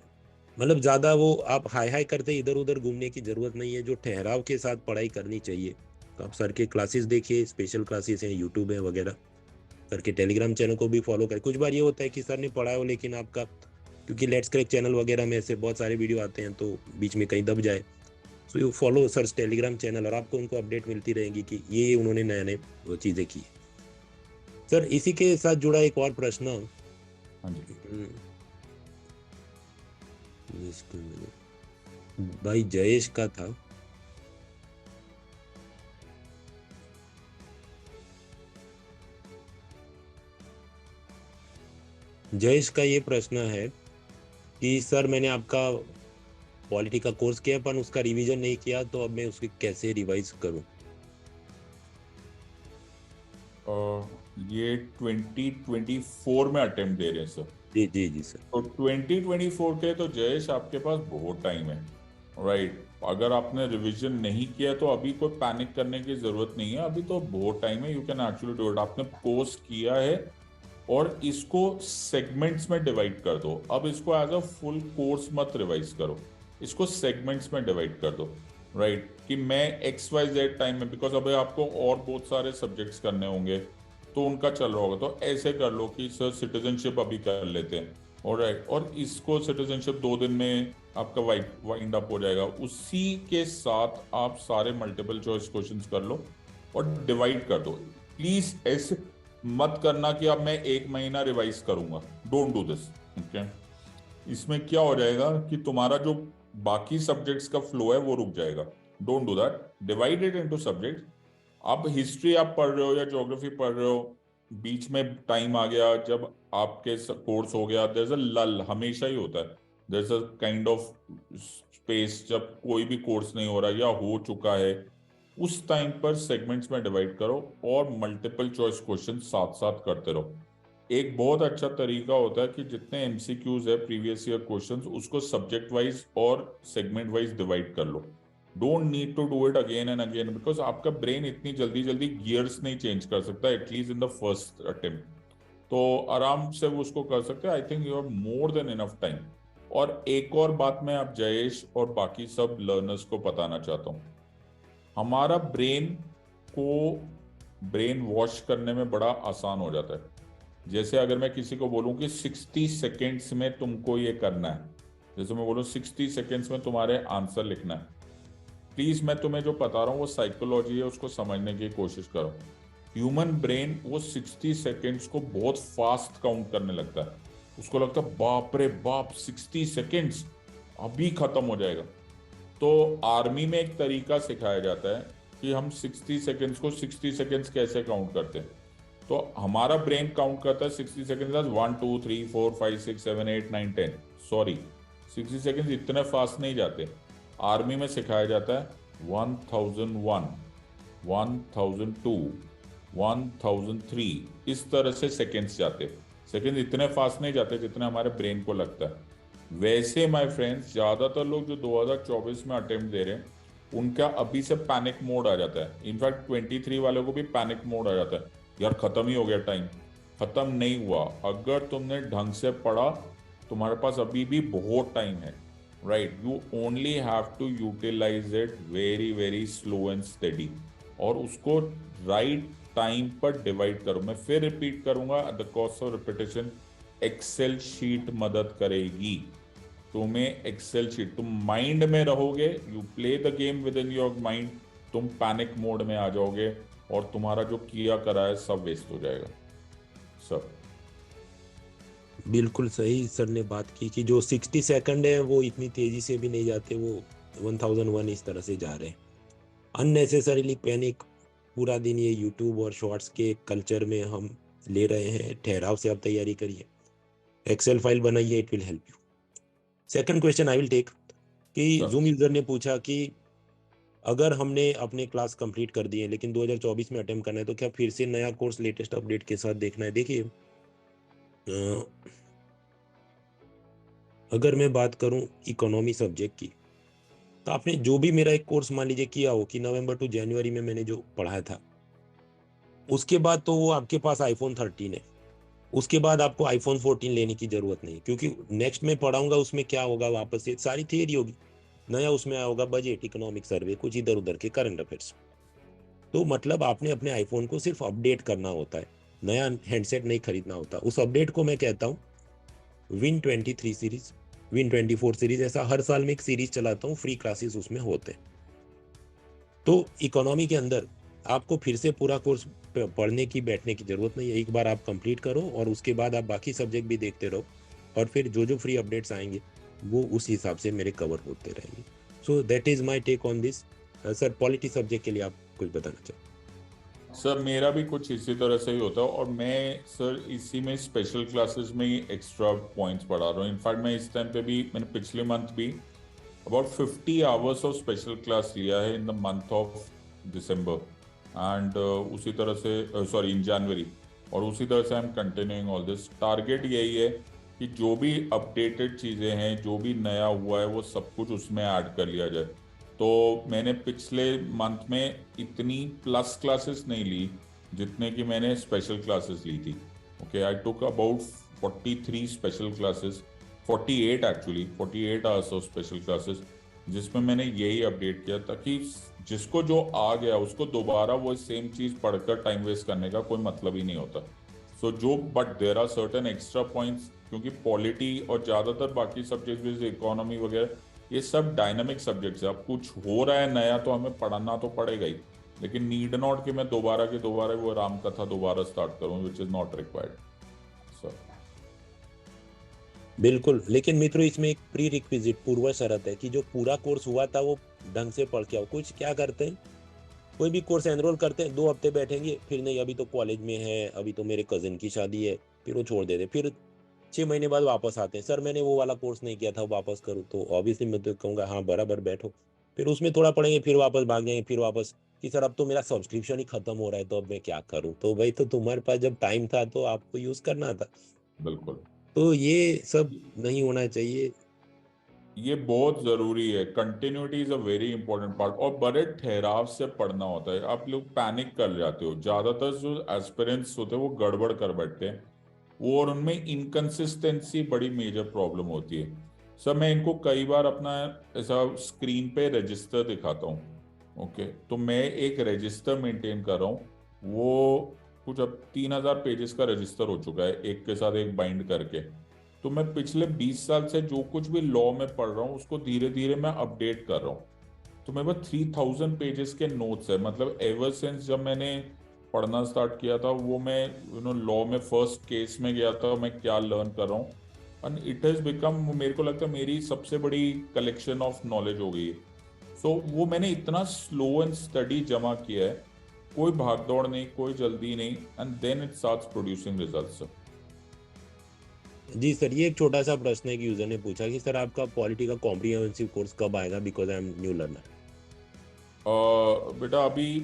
मतलब ज्यादा वो आप हाई हाई करते इधर उधर घूमने की जरूरत नहीं है, जो ठहराव के साथ पढ़ाई करनी चाहिए। तो आप सर के क्लासेस देखिए, स्पेशल क्लासेस हैं, यूट्यूब है वगैरह। सर के टेलीग्राम चैनल को भी फॉलो करें। कुछ बार ये होता है कि सर ने पढ़ाया हो लेकिन आपका, क्योंकि लेट्स क्रैक चैनल वगैरह में ऐसे बहुत सारे वीडियो आते हैं, तो बीच में कहीं दब जाए। So you follow sir Telegram channel, और आपको उनको अपडेट मिलती रहेगी कि ये उन्होंने नए नए वो चीज़ें की। सर इसी के साथ जुड़ा एक और प्रश्न, हाँ जी। भाई जयेश का था। जयेश का ये प्रश्न है कि सर मैंने आपका पॉलिटी का कोर्स किया पर उसका रिवीजन नहीं किया, तो अब मैं उसकी कैसे रिवाइज करूं। ये 2024 में अटेम्प्ट दे रहे हैं सर। जी जी जी सर। तो 2024 के, तो जयेश आपके पास बहुत टाइम है। राइट। अगर आपने रिवीजन नहीं किया तो अभी कोई पैनिक करने की जरूरत नहीं है, अभी तो बहुत टाइम है। You can actually do it. आपने कोर्स किया है, और इसको सेगमेंट्स में डिवाइड कर दो। अब इसको एज अ फुल कोर्स मत रिवाइज करो, इसको सेगमेंट्स में डिवाइड कर दो। राइट। कि मैं XYZ टाइम में, बिकॉज अभी आपको और बहुत सारे सब्जेक्ट्स करने होंगे तो उनका चल रहा होगा, तो ऐसे कर लो कि सर सिटीजनशिप अभी कर लेते हैं। ऑलराइट। और इसको सिटीजनशिप 2 दिन में आपका वाइंड अप हो जाएगा। उसी के साथ आप सारे मल्टीपल चॉइस क्वेश्चंस कर लो और डिवाइड कर दो। प्लीज ऐसे मत करना कि अब मैं 1 महीना रिवाइज करूंगा। Don't do this. ओके। इसमें क्या हो जाएगा कि तुम्हारा जो बाकी सब्जेक्ट्स का फ्लो है वो रुक जाएगा। Don't do that. Divide it into subject. अब हिस्ट्री आप पढ़ रहे हो या ज्योग्राफी पढ़ रहे हो, बीच में टाइम आ गया जब आपके कोर्स हो गया, देयर इज अ लल, हमेशा ही होता है। There is a kind of space जब कोई भी कोर्स नहीं हो रहा या हो चुका है, उस टाइम पर सेगमेंट्स में डिवाइड करो और मल्टीपल चॉइस क्वेश्चन साथ साथ करते रहो। एक बहुत अच्छा तरीका होता है कि जितने एमसीक्यूज है प्रीवियस ईयर क्वेश्चंस, उसको सब्जेक्ट वाइज और सेगमेंट वाइज डिवाइड कर लो। Don't need to do it again and again, because आपका ब्रेन इतनी जल्दी जल्दी गियर्स नहीं चेंज कर सकता, at least in the first attempt. तो आराम से वो उसको कर सकते हैं। I think you have more than enough time. और एक और बात मैं आप जयेश और बाकी सब लर्नर्स को बताना चाहता हूँ, हमारा ब्रेन वॉश करने में बड़ा आसान हो जाता है। जैसे अगर मैं किसी को बोलूं कि 60 सेकेंड्स में तुमको ये करना है, जैसे मैं बोलूं 60 सेकेंड्स में तुम्हारे आंसर लिखना है, प्लीज मैं तुम्हें जो बता रहा हूँ वो साइकोलॉजी है, उसको समझने की कोशिश करो। ह्यूमन ब्रेन वो 60 सेकेंड्स को बहुत फास्ट काउंट करने लगता है। उसको लगता है बाप रे बाप 60 सेकेंड्स अभी खत्म हो जाएगा। तो आर्मी में एक तरीका सिखाया जाता है कि हम 60 सेकेंड्स को 60 सेकेंड्स कैसे काउंट करते हैं। तो हमारा ब्रेन काउंट करता है 60 सेकेंड्स 1 2 3 4 5 6 7 8 9 10। सॉरी, 60 सेकेंड्स इतने फास्ट नहीं जाते। आर्मी में सिखाया जाता है 1001, 1002, 1003, इस तरह से सेकेंड्स जाते। सेकेंड्स इतने फास्ट नहीं जाते जितने हमारे ब्रेन को लगता है। वैसे माय फ्रेंड्स, ज्यादातर लोग जो 2024 में अटेम्प्ट दे रहे हैं उनका अभी से पैनिक मोड आ जाता है। इनफैक्ट 23 वालों को भी पैनिक मोड आ जाता है, यार खत्म ही हो गया टाइम। खत्म नहीं हुआ। अगर तुमने ढंग से पढ़ा, तुम्हारे पास अभी भी बहुत टाइम है। Right, you only have to utilize it very very slow and steady, और उसको राइट टाइम पर डिवाइड करो। मैं फिर रिपीट करूंगा, at the cost of repetition, Excel sheet मदद करेगी तुम्हें। एक्सेल शीट, तुम माइंड में रहोगे, you play the game within your mind, तुम पैनिक मोड में आ जाओगे और तुम्हारा जो किया करा है सब वेस्ट हो जाएगा सर। बिल्कुल सही सर ने बात की कि जो 60 सेकंड है वो इतनी तेजी से भी नहीं जाते, वो 1001 इस तरह से जा रहे हैं। अननेसेसरीली पैनिक, पूरा दिन ये यूट्यूब और शॉर्ट्स के कल्चर में हम ले रहे हैं। ठहराव से आप तैयारी करिए, एक्सेल फाइल बनाइए, it will help you. Second question I will take कि जूम यूजर ने पूछा कि अगर हमने अपने क्लास कंप्लीट कर दिए लेकिन 2024 में अटेम्प्ट करना है तो क्या फिर से नया कोर्स लेटेस्ट अपडेट के साथ देखना है? देखिए, अगर मैं बात करूं इकोनॉमी सब्जेक्ट की, तो आपने जो भी मेरा एक कोर्स मान लीजिए किया हो कि नवंबर टू जनवरी में मैंने जो पढ़ाया था, उसके बाद तो वो आपके पास आईफोन 13 है। उसके बाद आपको आईफोन 14 लेने की जरूरत नहीं, क्योंकि नेक्स्ट में पढ़ाऊंगा उसमें क्या होगा, वापस से सारी थियरी होगी। नया उसमें आया होगा बजट, इकोनॉमिक सर्वे, कुछ इधर उधर के करंट अफेयर्स। तो मतलब आपने अपने आईफोन को सिर्फ अपडेट करना होता है, नया हैंडसेट नहीं खरीदना होता। उस अपडेट को मैं कहता हूँ विन 23 सीरीज, विन 24 सीरीज, ऐसा हर साल में एक सीरीज चलाता हूँ, फ्री क्लासेस उसमें होते हैं। तो इकोनॉमी के अंदर आपको फिर से पूरा कोर्स पढ़ने की बैठने की जरूरत नहीं है। एक बार आप कंप्लीट करो और उसके बाद आप बाकी सब्जेक्ट भी देखते रहो, और फिर जो जो फ्री अपडेट्स आएंगे वो उस हिसाब से मेरे कवर होते रहेंगे। So that is my take on this. Sir, polity subject के लिए आप कुछ बताना चाहें? सर मेरा भी कुछ इसी तरह से ही होता है, और मैं सर इसी में स्पेशल क्लासेस में ही एक्स्ट्रा पॉइंट्स पढ़ा रहा हूँ। इनफैक्ट मैं इस टाइम पे भी, मैंने पिछले मंथ भी about 50 hours of special class लिया है in the month of December, and उसी तरह से सॉरी इन जनवरी, और उसी तरह से I am continuing all this. Target यही है कि जो भी अपडेटेड चीज़ें हैं, जो भी नया हुआ है, वो सब कुछ उसमें ऐड कर लिया जाए। तो मैंने पिछले मंथ में इतनी प्लस क्लासेस नहीं ली जितने कि मैंने स्पेशल क्लासेस ली थी। Okay, I took about 43 special classes, 48 actually, 48 hours of special classes, जिसमें मैंने यही अपडेट किया ताकि जिसको जो आ गया उसको दोबारा वो सेम चीज़ पढ़कर टाइम वेस्ट करने का कोई मतलब ही नहीं होता। सो जो but there are certain extra points, क्योंकि पॉलिटी और ज़्यादातर बाकी सब्जेक्ट्स जैसे इकोनॉमी वगैरह ये सब डायनामिक सब्जेक्ट्स है। अब कुछ हो रहा है नया तो हमें पढ़ना तो पड़ेगा ही, लेकिन नीड नॉट कि मैं दोबारा के दोबारा वो राम कथा दोबारा स्टार्ट करूं, which is not required sir. बिल्कुल, लेकिन मित्रों इसमें एक प्री रिक्विजिट, पूर्व शर्त है कि जो पूरा कोर्स हुआ था वो ढंग से पढ़ के आओ। कुछ क्या करते हैं, कोई भी कोर्स एनरोल करते हैं, 2 हफ्ते बैठेंगे, फिर नहीं अभी तो कॉलेज में है, अभी तो मेरे कजिन की शादी है, फिर वो छोड़ देते। फिर 6 महीने बाद वापस आते हैं, सर मैंने वो वाला कोर्स नहीं किया था, वापस करूँ? तो ऑब्वियसली मैं तो कहूँगा हाँ बराबर बैठो। फिर उसमें थोड़ा पढ़ेंगे, फिर वापस भाग जाएंगे, फिर वापस कि सर अब तो मेरा सब्सक्रिप्शन ही खत्म हो रहा है, तो अब मैं क्या करूँ? तो भाई, तो तुम्हारे पास जब टाइम था तो आपको यूज करना था। बिल्कुल, तो ये सब नहीं होना चाहिए। ये बहुत जरूरी है। Continuity is a very important part, और बड़े ठहराव से पढ़ना होता है। आप लोग पैनिक कर जाते हो, ज्यादातर जो एस्पिरेंट्स होते हैं वो गड़बड़ कर बैठते हैं। वो और उनमें इनकंसिस्टेंसी बड़ी मेजर प्रॉब्लम होती है। सर मैं इनको कई बार अपना ऐसा स्क्रीन पे रजिस्टर दिखाता हूँ। ओके, तो मैं एक रजिस्टर मेंटेन कर रहा हूँ। वो कुछ अब 3,000 पेजेस का रजिस्टर हो चुका है, एक के साथ एक बाइंड करके। तो मैं पिछले 20 साल से जो कुछ भी लॉ में पढ़ रहा हूँ उसको धीरे धीरे मैं अपडेट कर रहा हूँ। तो मेरे पास 3,000 पेजेस के नोट्स है। मतलब एवर सिंस जब मैंने पढ़ना स्टार्ट किया था, वो मैं लॉ में फर्स्ट केस में गया था, मैं क्या लर्न कर रहा हूँ, एंड इट हैज बिकम, मेरे को लगता है मेरी सबसे बड़ी कलेक्शन ऑफ नॉलेज हो गई है। सो वो मैंने इतना स्लो एंड स्टडी जमा किया है, कोई भाग दौड़ नहीं, कोई जल्दी नहीं, and then it starts producing results. जी सर, ये एक छोटा सा प्रश्न है कि यूजर ने पूछा कि सर आपका पॉलिटी का कॉम्प्रिहेंसिव कोर्स कब आएगा, because I am new learner. बेटा अभी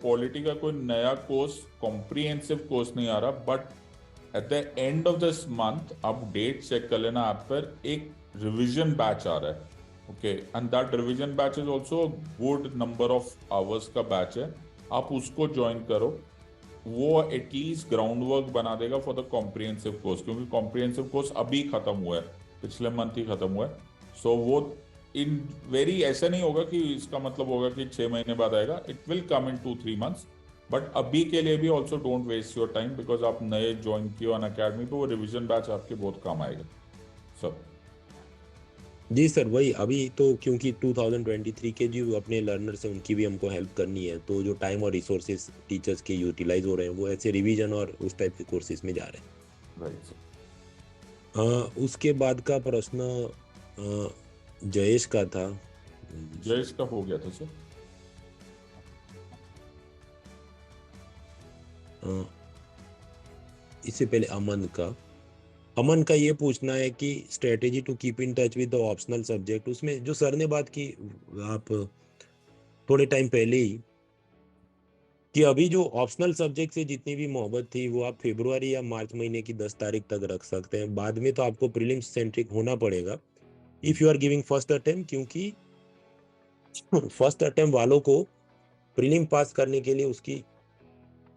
पॉलिटी का कोई नया कोर्स, कॉम्प्रिहेंसिव कोर्स नहीं आ रहा, but at the end of this month आप डेट चेक कर लेना, ऐप पर एक रिवीजन बैच आ रहा है। Okay, and that revision batch is also good number of hours का बैच है, आप उसको ज्वाइन करो। वो एटलीस्ट ग्राउंड वर्क बना देगा फॉर द कॉम्प्रिहेंसिव कोर्स, क्योंकि कॉम्प्रिहेंसिव कोर्स अभी खत्म हुआ है, पिछले मंथ ही खत्म हुआ है। सो वो इन वेरी ऐसा नहीं होगा कि इसका मतलब होगा कि 6 महीने बाद आएगा, it will come in 2-3 months. But अभी के लिए भी also don't waste your time, because आप नए ज्वाइन किए ऑन अकेडमी, तो वो रिविजन बैच आपके बहुत काम आएगा सब। जी सर, वही अभी तो क्योंकि 2023 के जो अपने लर्नर्स हैं उनकी भी हमको हेल्प करनी है, तो जो टाइम और रिसोर्सेज टीचर्स के यूटिलाइज हो रहे हैं वो ऐसे रिवीजन और उस टाइप के कोर्सेज में जा रहे हैं। Right sir. उसके बाद का प्रश्न जयेश का था। जयेश का हो गया था सर। अ, इससे पहले अमन का ये पूछना है कि strategy to keep in touch with the optional subject, उसमें जो सर ने बात की आप थोड़े टाइम पहले ही, कि अभी जो ऑप्शनल सब्जेक्ट से जितनी भी मोहब्बत थी वो आप फरवरी या मार्च महीने की 10 तारीख तक रख सकते हैं, बाद में तो आपको प्रीलिम्स सेंट्रिक होना पड़ेगा if you are giving first attempt, क्योंकि फर्स्ट अटेम्प्ट वालों को प्रीलिम पास करने के लिए उसकी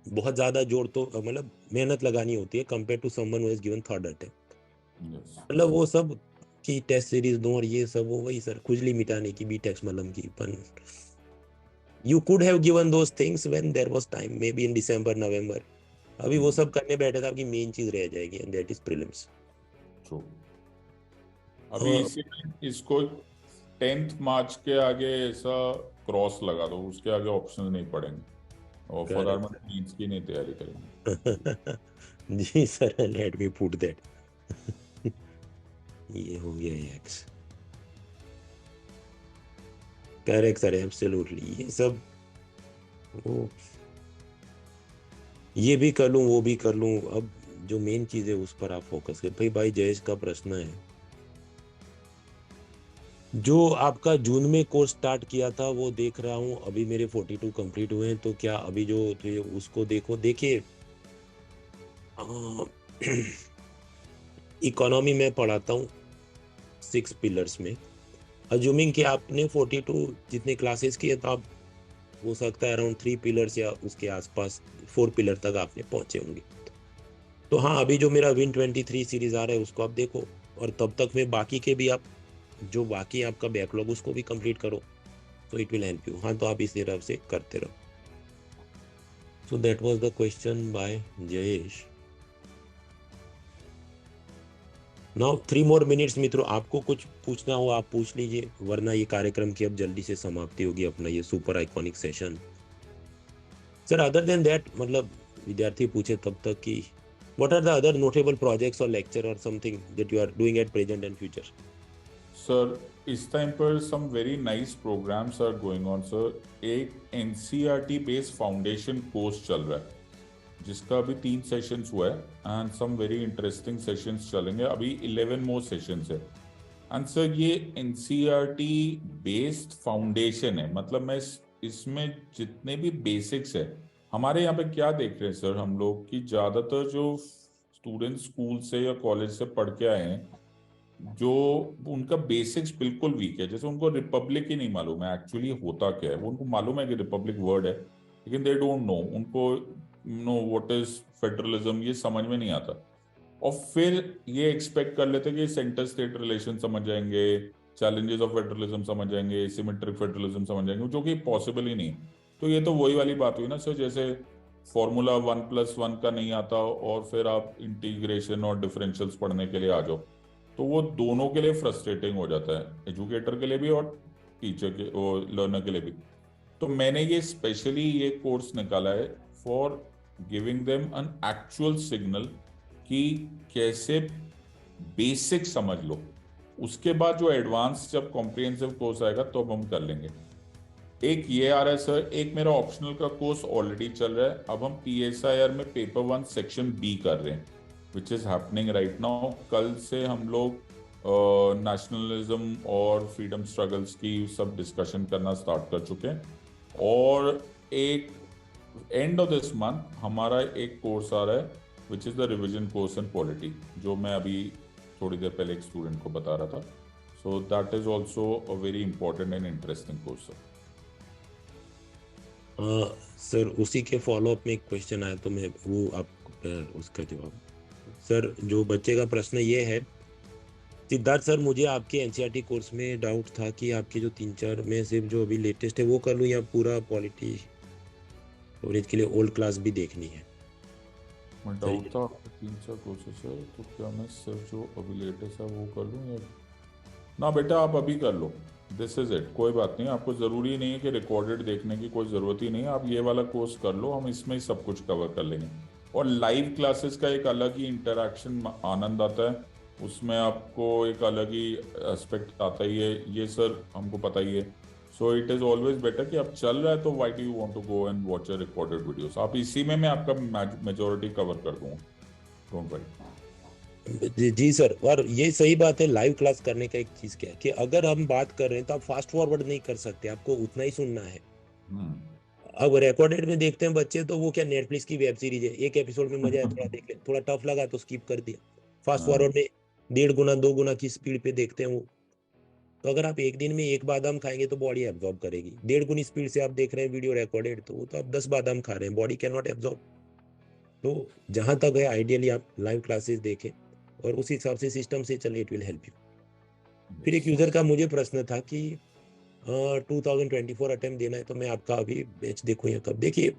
बहुत ज्यादा जोर तो मतलब मेहनत लगानी होती है compare to someone who has given third attempt. Yes. मतलब वो सब की टेस्ट सीरीज दो और ये सब, वो वही सर खुजली मिटाने की बी टेक्स मलम की पन। You could have given those things when there was time, maybe in December November. अभी वो सब करने बैठे थे, आपकी मेन चीज रह जाएगी and that is prelims. True. अभी इसी इसको 10th मार्च के आगे ऐसा क्रॉस लगा दो, उसके आगे ऑप्शन नहीं पड़ेंगे, और फॉर करेक्ट नीड्स की नहीं तैयारी करेंगे। सर। जी sir, let me put that. ये हो गया एक्स। Correct sir, absolutely. ये सब वो, ये भी कर लूं वो भी कर लूं, अब जो मेन चीज है उस पर आप फोकस करें। भाई जयेश का प्रश्न है, जो आपका जून में कोर्स स्टार्ट किया था वो देख रहा हूँ, अभी मेरे 42 कंप्लीट हुए हैं, तो क्या अभी जो थे उसको देखिए इकोनॉमी में पढ़ाता हूँ 6 पिलर्स में। अज्यूमिंग कि आपने 42 जितने क्लासेस किए, तो आप हो सकता है अराउंड 3 पिलर्स या उसके आसपास 4 पिलर तक आपने पहुंचे होंगे। तो हाँ, अभी जो मेरा विन 23 सीरीज आ रहा है उसको आप देखो, और तब तक में बाकी के भी आप, जो बाकी आपका बैकलॉग उसको भी कंप्लीट करो, तो इट विल हेल्प यू। हाँ, तो आप इस तरह से करते रहो। So that was the question by Jayesh. Now 3 more minutes मित्रों, आपको कुछ पूछना हो आप पूछ लीजिए, वरना ये कार्यक्रम की अब जल्दी से समाप्ति होगी, अपना ये super iconic session. Sir other than that, मतलब विद्यार्थी पूछे तब तक कि what are the other notable projects or lecture or something that you are doing at present and future? Sir इस टाइम पर some very nice programs are going on sir. एक NCERT based foundation course चल रहा है, जिसका अभी 3 sessions हुआ है, and some very interesting sessions चलेंगे। अभी 11 मोर सेशंस है। एंड सर ये एनसीईआरटी बेस्ड फाउंडेशन है, मतलब मैं इसमें जितने भी बेसिक्स है, हमारे यहाँ पे क्या देख रहे हैं सर हम लोग, कि ज्यादातर जो स्टूडेंट्स स्कूल से या कॉलेज से पढ़ के आए हैं, जो उनका बेसिक्स बिल्कुल वीक है। जैसे उनको रिपब्लिक ही नहीं मालूम है एक्चुअली होता क्या है। वो उनको मालूम है कि रिपब्लिक वर्ड है, लेकिन दे डोंट नो, उनको नो व्हाट इज फेडरलिज्म, ये समझ में नहीं आता। और फिर ये एक्सपेक्ट कर लेते कि सेंटर स्टेट रिलेशन समझ जाएंगे, चैलेंजेस ऑफ फेडरलिज्म समझ जाएंगे, एसिमेट्रिक फेडरलिज्म समझ जाएंगे, जो कि पॉसिबल ही नहीं। तो ये तो वही वाली बात हुई ना सर, जैसे फॉर्मूला 1+1 का नहीं आता और फिर आप इंटीग्रेशन और डिफरेंशियल्स पढ़ने के लिए आ जाओ, तो वो दोनों के लिए फ्रस्ट्रेटिंग हो जाता है, एजुकेटर के लिए भी और टीचर के और लर्नर के लिए भी। तो मैंने ये स्पेशली ये कोर्स निकाला है for giving them an actual signal कि कैसे बेसिक समझ लो, उसके बाद जो एडवांस जब कॉम्प्रिहेंसिव कोर्स आएगा तो अब हम कर लेंगे। एक ये आ रहा है सर, एक मेरा ऑप्शनल का कोर्स ऑलरेडी चल रहा है, अब हम PSIR में पेपर 1 सेक्शन B कर रहे हैं, which is happening right now. कल से हम लोग नेशनलिज्म और फ्रीडम स्ट्रगल्स की सब डिस्कशन करना स्टार्ट कर चुके हैं। और एक एंड ऑफ दिस मंथ हमारा एक कोर्स आ रहा है which is the revision course in polity, जो मैं अभी थोड़ी देर पहले एक स्टूडेंट को बता रहा था। सो that is also a very important and interesting course. Sir उसी के फॉलोअप में एक क्वेश्चन आया तो मैं वो आप उसका जवाब। सर जो बच्चे का प्रश्न ये है, सिद्धार्थ सर मुझे आपके एनसीईआरटी कोर्स में डाउट था कि आपके जो 3-4 में सिर्फ जो अभी लेटेस्ट है वो कर लूँ या पूरा पॉलिटी स्टोरेज के लिए ओल्ड क्लास भी देखनी है। डाउट था आपको 3-4 कोर्सेस है, तो क्या मैं सिर्फ जो अभी लेटेस्ट है वो कर लूँ या ना? बेटा आप अभी कर लो, दिस इज इट, कोई बात नहीं। आपको ज़रूरी नहीं है कि रिकॉर्डेड देखने की कोई ज़रूरत ही नहीं है, आप ये वाला कोर्स कर लो, हम इसमें ही सब कुछ कवर कर लेंगे। और लाइव क्लासेस का एक अलग ही इंटरेक्शन आनंद आता है, उसमें आपको एक अलग ही एस्पेक्ट आता ही है, ये सर हमको पता ही है। So it is always better कि आप चल रहा है तो why do you want to go and watch a recorded videos, आप इसी में मैं आपका मेजोरिटी कवर कर दूंगा, डोंट वरी। जी सर, और ये सही बात है। लाइव क्लास करने का एक चीज क्या है कि अगर हम बात कर रहे हैं तो आप फास्ट फॉरवर्ड नहीं कर सकते, आपको उतना ही सुनना है। अब रिकॉर्डेड में देखते हैं बच्चे तो वो क्या नेटफ्लिक्स की वेब सीरीज है, एक एपिसोड में मजा आया थोड़ा देख ले, थोड़ा टफ लगा तो स्किप कर दिया। फास्ट फॉरवर्ड में 1.5 गुना 2 गुना की स्पीड पे देखते हैं वो। तो अगर आप एक दिन में 1 बादाम खाएंगे तो बॉडी एब्जॉर्ब करेगी, 1.5 गुनी स्पीड से आप देख रहे हैं वीडियो रिकॉर्डेड तो वो तो आप 10 बादाम खा रहे हैं, बॉडी कैन नॉट एब्जॉर्ब। तो जहां तक है आइडियली आप लाइव क्लासेस देखें और उस हिसाब से सिस्टम से चले, इट विल हेल्प यू। फिर एक यूजर का मुझे प्रश्न था कि 2024 अटेम्प्ट देना है तो मैं आपका अभी बैच देखूं या कब? देखिए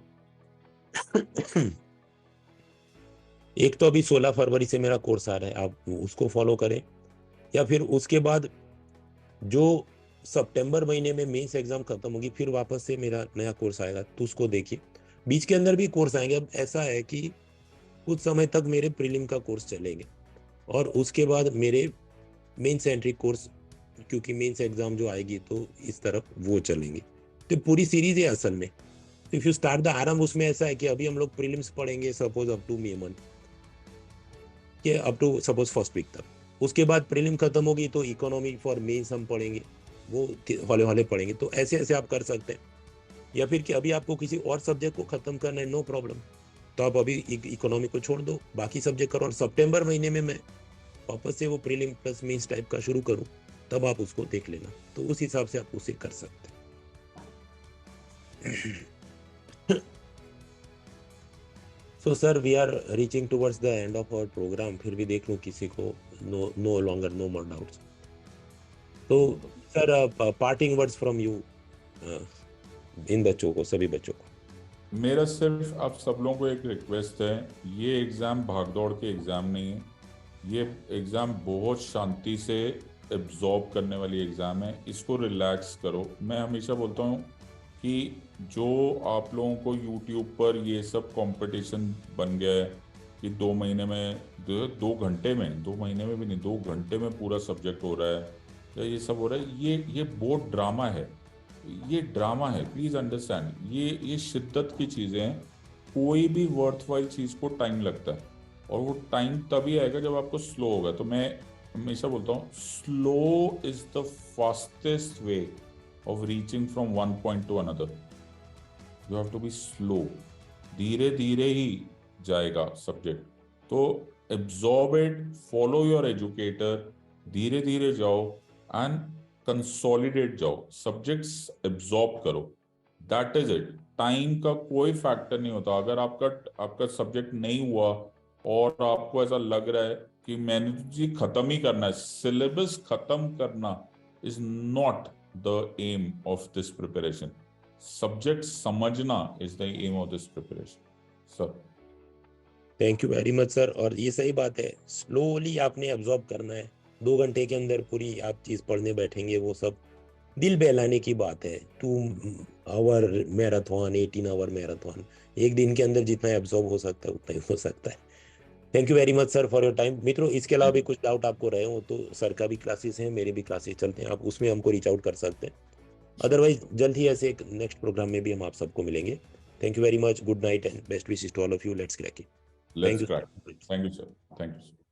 एक तो अभी 16 फरवरी से मेरा कोर्स आ रहा है, आप उसको फॉलो करें, या फिर उसके बाद जो सितंबर महीने में मेंस एग्जाम खत्म होगी फिर वापस से मेरा नया कोर्स आएगा तो उसको देखिए। बीच के अंदर भी कोर्स आएंगे। अब ऐसा है कि कुछ समय तक मेरे प्रीलिम का कोर्स चलेंगे और उसके बाद मेरे मेंस एंट्री कोर्स, क्योंकि मेंस एग्जाम जो आएगी तो इस तरफ वो चलेंगे। तो पूरी सीरीज है असल में। इफ यू स्टार्ट द आरंभ, उसमें ऐसा है कि अभी हम लोग प्रीलिम्स पढ़ेंगे suppose up to May month के up to suppose first week तक। उसके बाद प्रीलिम खत्म होगी तो इकोनॉमी फॉर मेंस हम पढ़ेंगे, वो हौले हौले पढ़ेंगे। तो ऐसे ऐसे आप कर सकते हैं। या फिर कि अभी आपको किसी और सब्जेक्ट को खत्म करना है, नो प्रॉब्लम, तो आप अभी इकोनॉमी को छोड़ दो, बाकी सब्जेक्ट करो और सितंबर महीने में मैं वापस से वो प्रीलिम प्लस मेंस टाइप का शुरू करूं, तब आप उसको देख लेना। तो उस हिसाब से आप उसे कर सकते हैं। So sir we are reaching towards the end of our program, फिर भी देख लूं किसी को no longer no more doubts. तो sir parting words from you इन बच्चों को, सभी बच्चों को। मेरा सिर्फ आप सब लोगों को एक रिक्वेस्ट है, ये एग्ज़ाम भागदौड़ के एग्ज़ाम नहीं है, ये एग्ज़ाम बहुत शांति से एब्जॉर्ब करने वाली एग्ज़ाम है, इसको रिलैक्स करो। मैं हमेशा बोलता हूँ कि जो आप लोगों को यूट्यूब पर ये सब कंपटीशन बन गया है कि 2 महीने में 2 घंटे में, 2 महीने में भी नहीं, 2 घंटे में पूरा सब्जेक्ट हो रहा है या ये सब हो रहा है, ये बहुत ड्रामा है, ये ड्रामा है, प्लीज़ अंडरस्टैंड। ये शिद्दत की चीज़ें हैं, कोई भी वर्थवाइल चीज़ को टाइम लगता है और वो टाइम तभी आएगा जब आपको स्लो होगा। तो मैं हमेशा बोलता हूँ slow is the fastest way of reaching from one point to another. You have to be slow, धीरे धीरे ही जाएगा सब्जेक्ट। तो absorb it, follow your educator, धीरे धीरे जाओ एंड कंसोलिडेट जाओ, सब्जेक्ट्स एब्जॉर्ब करो, दैट इज इट। टाइम का कोई फैक्टर नहीं होता। अगर आपका सब्जेक्ट नहीं हुआ और आपको ऐसा लग रहा है कि मैंने तो जी खत्म ही करना है, सिलेबस खत्म करना is not the aim of this preparation. Subject समझना is the aim of this preparation sir. Thank you very much sir. और ये सही बात है, स्लोली आपने एब्जॉर्ब करना है। 2 घंटे के अंदर पूरी आप चीज पढ़ने बैठेंगे, वो सब दिल बहलाने की बात है। 2 आवर मैराथन, 18 आवर मैराथन, एक दिन के अंदर जितना एब्जॉर्ब हो सकता है उतना ही हो सकता है। Thank you very much sir for your time. मित्रों, इसके अलावा भी कुछ डाउट आपको रहे हो तो सर का भी क्लासेस हैं, मेरे भी क्लासेस चलते हैं, आप उसमें हमको रीच आउट कर सकते हैं। अदरवाइज जल्द ही ऐसे एक नेक्स्ट प्रोग्राम में भी हम आप सबको मिलेंगे। Thank you very much, good night and best wishes to all of you. Let's crack it. Thank let's you crack. Sir. Thank you sir, thank you.